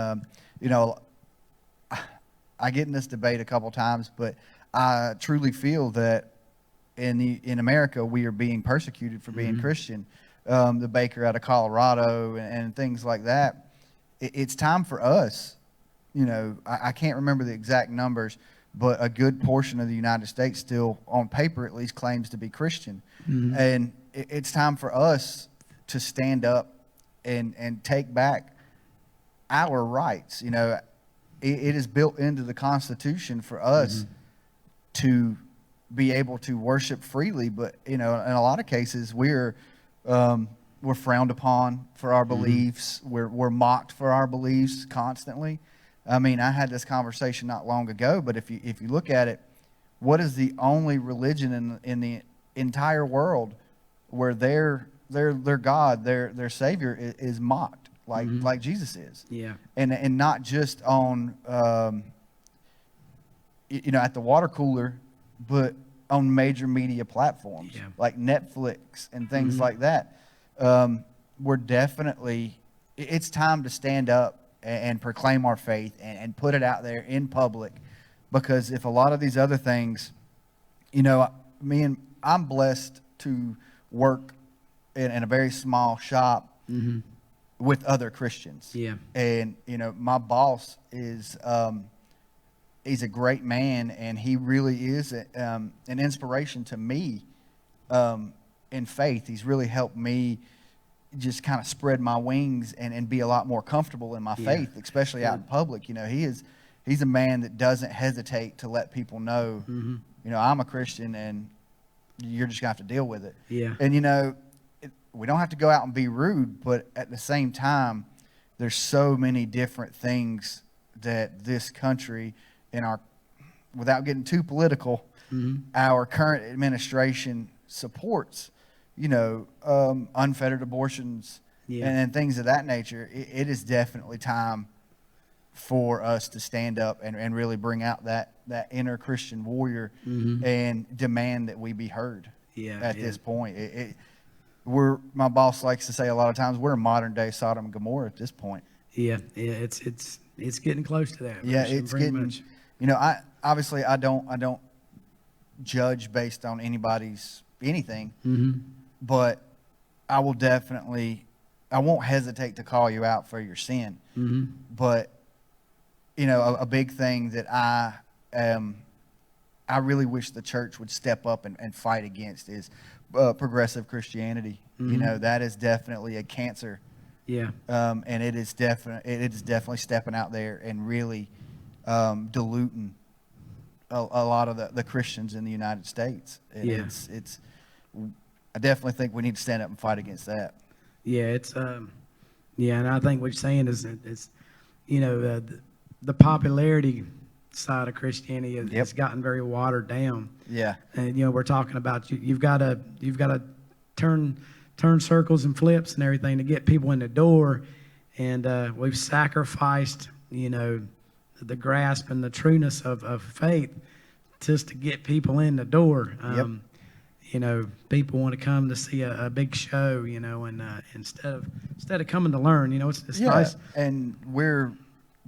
I get in this debate a couple times, but I truly feel that in America, we are being persecuted for being Christian. The baker out of Colorado and things like that. It's time for us. I can't remember the exact numbers, but a good portion of the United States still, on paper at least, claims to be Christian. And it's time for us to stand up and take back our rights. It is built into the Constitution for us to be able to worship freely, but in a lot of cases we're frowned upon for our beliefs. We're mocked for our beliefs constantly. I mean, I had this conversation not long ago, but if you look at it, what is the only religion in the entire world where their God, their Savior is mocked like Jesus is? Yeah. And not just on at the water cooler, but on major media platforms like Netflix and things like that. We're definitely, it's time to stand up and proclaim our faith and put it out there in public, because if a lot of these other things, I'm blessed to work in a very small shop with other Christians. Yeah. And, my boss is, he's a great man, and he really is an inspiration to me in faith. He's really helped me just kind of spread my wings and be a lot more comfortable in my faith, especially out in public. He's a man that doesn't hesitate to let people know, I'm a Christian and you're just gonna have to deal with it. Yeah. And we don't have to go out and be rude, but at the same time, there's so many different things that this country and without getting too political, our current administration supports. Unfettered abortions and things of that nature. It is definitely time for us to stand up and really bring out that inner Christian warrior and demand that we be heard. At this point, my boss likes to say a lot of times, we're a modern day Sodom and Gomorrah at this point. It's getting close to that. Yeah, it's getting. Much. I obviously I don't judge based on anybody's anything, but I will definitely, I won't hesitate to call you out for your sin. But a big thing that I really wish the church would step up and fight against is progressive Christianity. That is definitely a cancer. And it is definitely stepping out there and really diluting a lot of the Christians in the United States. And I definitely think we need to stand up and fight against that. And I think what you're saying is the popularity side of Christianity has gotten very watered down. And we're talking about you've got to turn circles and flips and everything to get people in the door, and we've sacrificed the grasp and the trueness of faith just to get people in the door. People want to come to see a big show, and instead of coming to learn, it's nice. And we're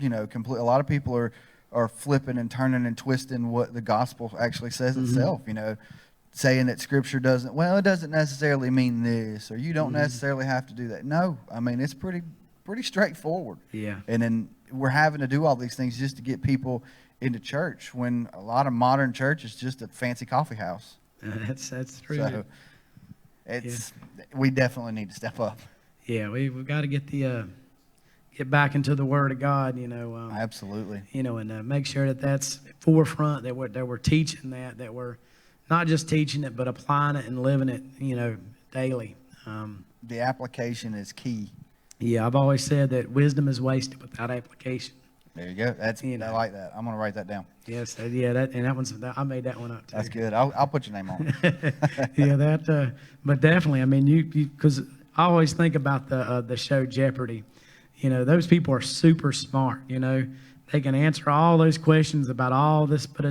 a lot of people are flipping and turning and twisting what the gospel actually says itself, saying that scripture doesn't necessarily mean this, or you don't necessarily have to do that. No, I mean, it's pretty straightforward. And then we're having to do all these things just to get people into church, when a lot of modern church is just a fancy coffee house. That's true. So we definitely need to step up. We've got to get back into the Word of God, Absolutely. And make sure that's forefront, that we're teaching that we're not just teaching it, but applying it and living it, daily. The application is key. I've always said that wisdom is wasted without application. There you go. I like that. I'm going to write that down. Yes, I made that one up too. That's good. I'll put your name on it. But definitely, I mean, because I always think about the show Jeopardy. Those people are super smart. They can answer all those questions about all this, but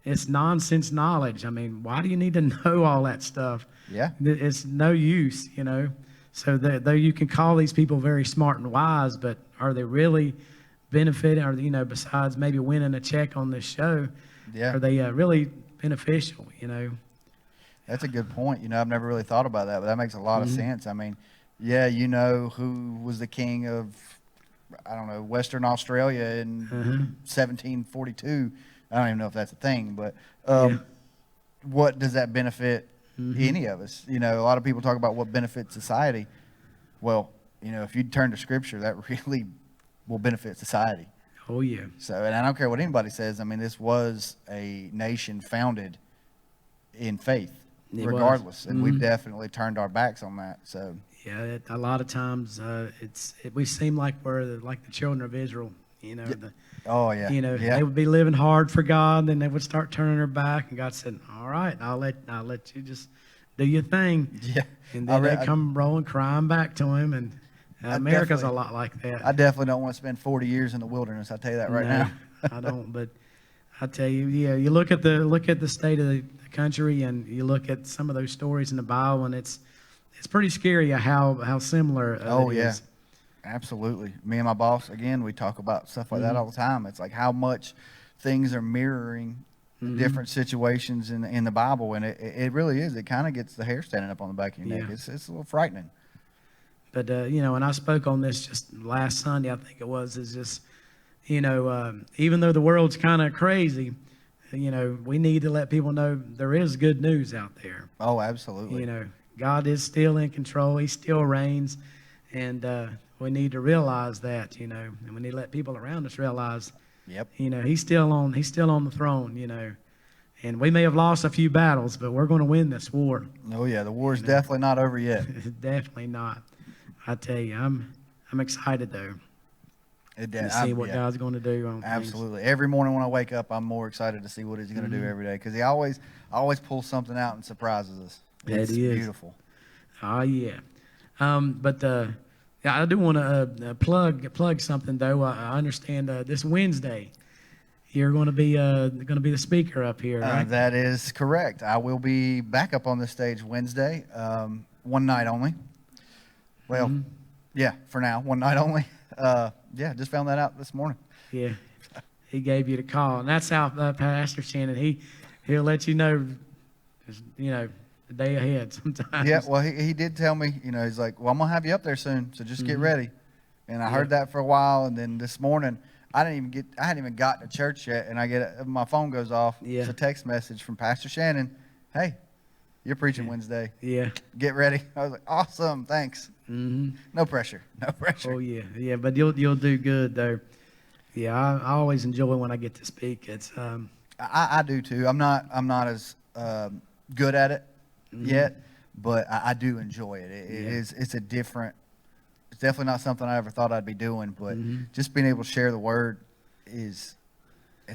it's nonsense knowledge. I mean, why do you need to know all that stuff? It's no use. So though you can call these people very smart and wise, but are they really benefiting, or besides maybe winning a check on this show, are they really beneficial? That's a good point. I've never really thought about that, but that makes a lot of sense. I mean, who was the king of, I don't know, Western Australia in 1742? I don't even know if that's a thing, but what does that benefit any of us? A lot of people talk about what benefits society. Well, if you turn to Scripture, that really will benefit society. Oh, yeah. So, and I don't care what anybody says. I mean, this was a nation founded in faith, regardless, and we've definitely turned our backs on that. So, a lot of times we seem like we're like the children of Israel. They would be living hard for God, then they would start turning their back, and God said, "All right, I'll let you just do your thing." And then they come rolling, crying back to Him, and America's a lot like that. I definitely don't want to spend 40 years in the wilderness. I'll tell you that right now. I don't, but I tell you, you look at the state of the country, and you look at some of those stories in the Bible, and it's pretty scary how similar it is. Absolutely. Me and my boss, again, we talk about stuff like that all the time. It's like how much things are mirroring different situations in the Bible, and it really is. It kind of gets the hair standing up on the back of your neck. It's a little frightening. But, and I spoke on this just last Sunday, I think it was, is just, even though the world's kind of crazy, we need to let people know there is good news out there. Oh, absolutely. God is still in control. He still reigns. And we need to realize that, and we need to let people around us realize, He's still on the throne, And we may have lost a few battles, but we're going to win this war. Oh, yeah. The war's definitely not over yet. Definitely not. I tell you, I'm excited, though. To see what God's going to do on Absolutely. things. Every morning when I wake up, I'm more excited to see what He's going to do every day, because He always pulls something out and surprises us. It's beautiful. Oh, yeah. But Yeah, I do want to plug something though. I understand this Wednesday you're going to be the speaker up here, right? That is correct. I will be back up on the stage Wednesday, one night only. Well, yeah, for now, one night only. Yeah, just found that out this morning. Yeah, he gave you the call, and that's how Pastor Shannon. He'll let you know, the day ahead sometimes. Yeah, well, he did tell me, he's like, well, I'm going to have you up there soon, so just get ready. And I heard that for a while, and then this morning, I hadn't even gotten to church yet, and my phone goes off. Yeah. It's a text message from Pastor Shannon. Hey, you're preaching Wednesday. Yeah. Get ready. I was like, awesome, thanks. Mm-hmm. No pressure. Oh yeah, but you'll do good though. Yeah, I always enjoy when I get to speak. It's I do too. I'm not as good at it yet, but I do enjoy it. It's a different. It's definitely not something I ever thought I'd be doing, but just being able to share the word it's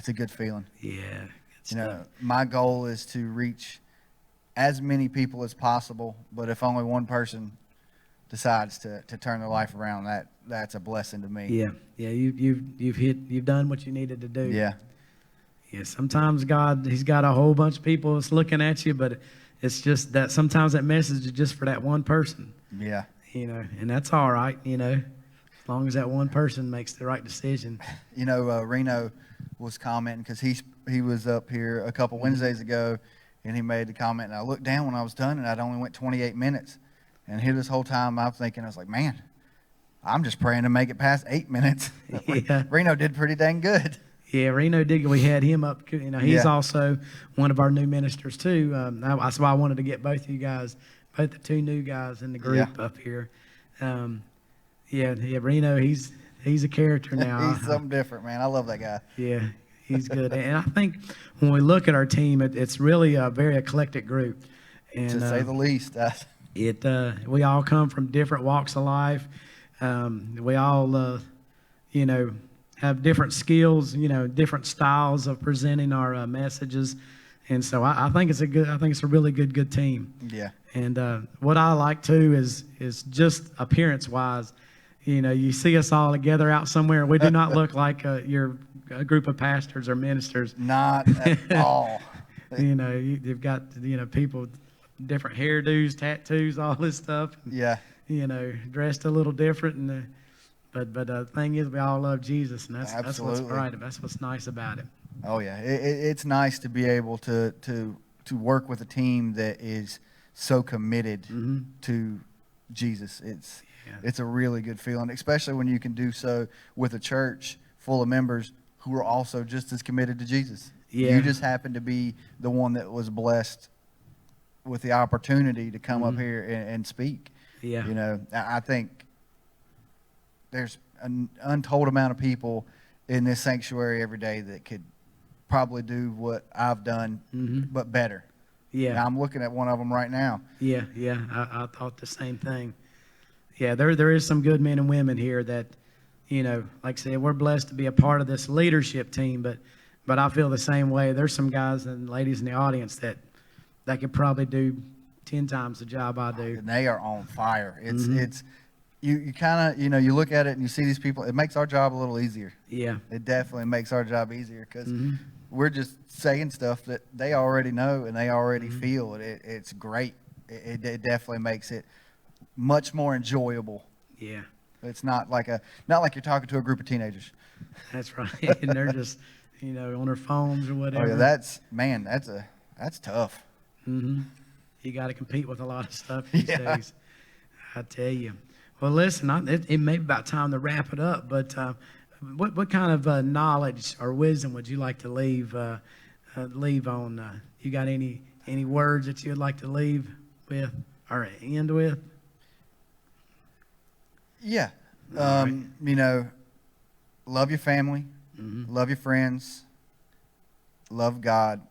a good feeling. Yeah. Good My goal is to reach as many people as possible, but if only one person decides to turn their life around, that's a blessing to me. Yeah. You've done what you needed to do. Yeah. Yeah. Sometimes He's got a whole bunch of people that's looking at you, but it's just that sometimes that message is just for that one person. Yeah. And that's all right. As long as that one person makes the right decision. Reno was commenting because he was up here a couple Wednesdays ago, and he made the comment, and I looked down when I was done, and I'd only went 28 minutes. And here this whole time I was like, man, I'm just praying to make it past 8 minutes. Yeah. Reno did pretty dang good. Yeah, Reno did. We had him up. He's also one of our new ministers too. That's why I wanted to get both of you guys, both the two new guys in the group up here. Reno, he's a character now. He's something different, man. I love that guy. Yeah, he's good. And I think when we look at our team, it's really a very eclectic group. And, to say the least. We all come from different walks of life. We all, have different skills, different styles of presenting our messages. And so I think it's a really good team. Yeah. And what I like too is just appearance wise, you see us all together out somewhere. We do not look like you're a group of pastors or ministers. Not at all. You've got people, different hairdos, tattoos, all this stuff. Yeah. Dressed a little different, but the thing is, we all love Jesus, and that's what's right. That's what's nice about it. Oh yeah, it's nice to be able to work with a team that is so committed to Jesus. It's a really good feeling, especially when you can do so with a church full of members who are also just as committed to Jesus. Yeah. You just happen to be the one that was blessed with the opportunity to come up here and speak. Yeah. I think there's an untold amount of people in this sanctuary every day that could probably do what I've done, but better. Yeah. And I'm looking at one of them right now. Yeah. I thought the same thing. Yeah, there is some good men and women here that, like I said, we're blessed to be a part of this leadership team, but I feel the same way. There's some guys and ladies in the audience that could probably do 10 times the job I do. And they are on fire. It's you kind of, you look at it and you see these people, it makes our job a little easier. Yeah. It definitely makes our job easier because we're just saying stuff that they already know and they already feel. It's great. It definitely makes it much more enjoyable. Yeah. It's not like you're talking to a group of teenagers. That's right. And they're just, on their phones or whatever. Oh yeah, that's tough. You got to compete with a lot of stuff these days. I tell you. Well, listen, it may be about time to wrap it up, but what kind of knowledge or wisdom would you like to leave on? You got any words that you'd like to leave with or end with? Yeah. Love your family, love your friends, love God,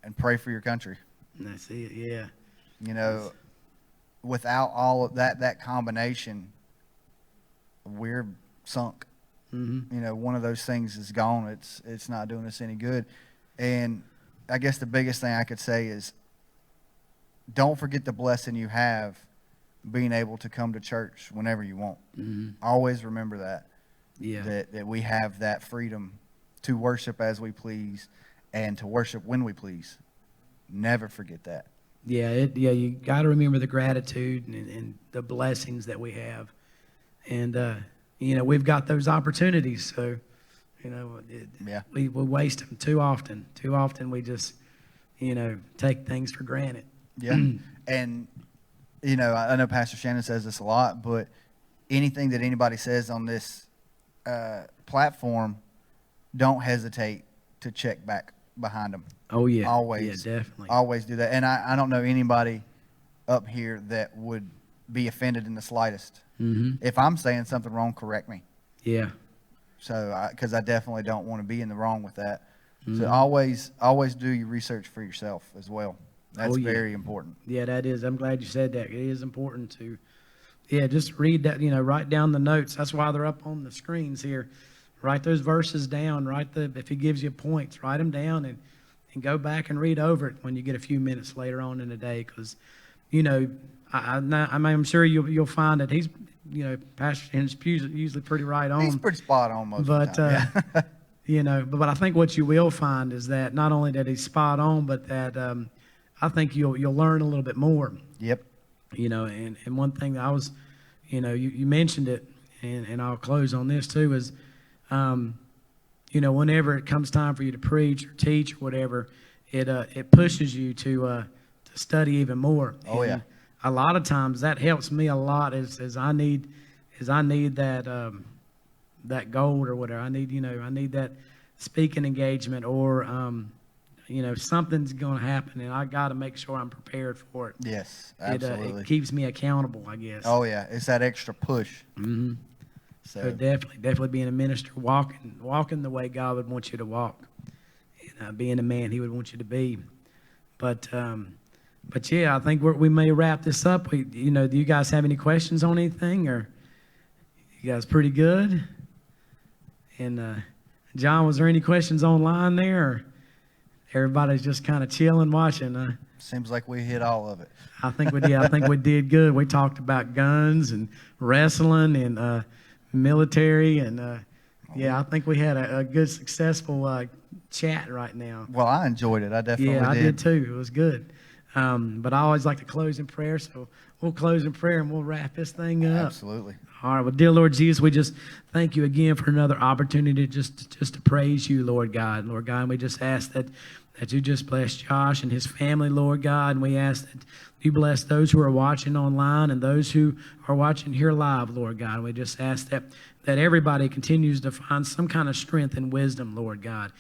and pray for your country. That's it, yeah. Without all of that combination, we're sunk. One of those things is gone. It's not doing us any good. And I guess the biggest thing I could say is don't forget the blessing you have being able to come to church whenever you want. Always remember that. Yeah. That we have that freedom to worship as we please and to worship when we please. Never forget that. Yeah, you got to remember the gratitude and the blessings that we have. And, we've got those opportunities. So, we waste them too often. Too often we just, take things for granted. Yeah. And, I know Pastor Shannon says this a lot, but anything that anybody says on this platform, don't hesitate to check back behind them. Oh, yeah. Always. Yeah, definitely. Always do that. And I don't know anybody up here that would be offended in the slightest. If I'm saying something wrong, correct me. Yeah. So, because I definitely don't want to be in the wrong with that. So always do your research for yourself as well. That's very important. Yeah, that is. I'm glad you said that. It is important to, just read that, write down the notes. That's why they're up on the screens here. Write those verses down. If he gives you points, write them down and go back and read over it when you get a few minutes later on in the day. Because, I'm sure you'll find that he's, Pastor Shan's usually pretty right on. He's pretty spot on most but, of the time. Yeah. But I think what you will find is that not only that he's spot on, but that I think you'll learn a little bit more. Yep. And one thing that I was, you mentioned it, and I'll close on this too, is, whenever it comes time for you to preach or teach or whatever, it pushes you to study even more. Oh, and yeah. A lot of times that helps me a lot as I need that that gold or whatever. I need that speaking engagement or something's going to happen, and I got to make sure I'm prepared for it. Yes, absolutely. It keeps me accountable, I guess. Oh yeah, it's that extra push. So definitely being a minister, walking the way God would want you to walk, and being the man He would want you to be. But yeah, I think we may wrap this up. Do you guys have any questions on anything, or you guys pretty good? And John, was there any questions online there, or everybody's just kind of chilling, watching? Seems like we hit all of it. I think we did. I think we did good. We talked about guns and wrestling and military, and I think we had a good, successful chat right now. Well, I enjoyed it. I definitely did. Yeah, I did too. It was good. But I always like to close in prayer, so we'll close in prayer and we'll wrap this thing up. Absolutely. All right. Well, dear Lord Jesus, we just thank you again for another opportunity just to praise you, Lord God. Lord God, and we just ask that you just bless Josh and his family, Lord God. And we ask that you bless those who are watching online and those who are watching here live, Lord God. And we just ask that everybody continues to find some kind of strength and wisdom, Lord God.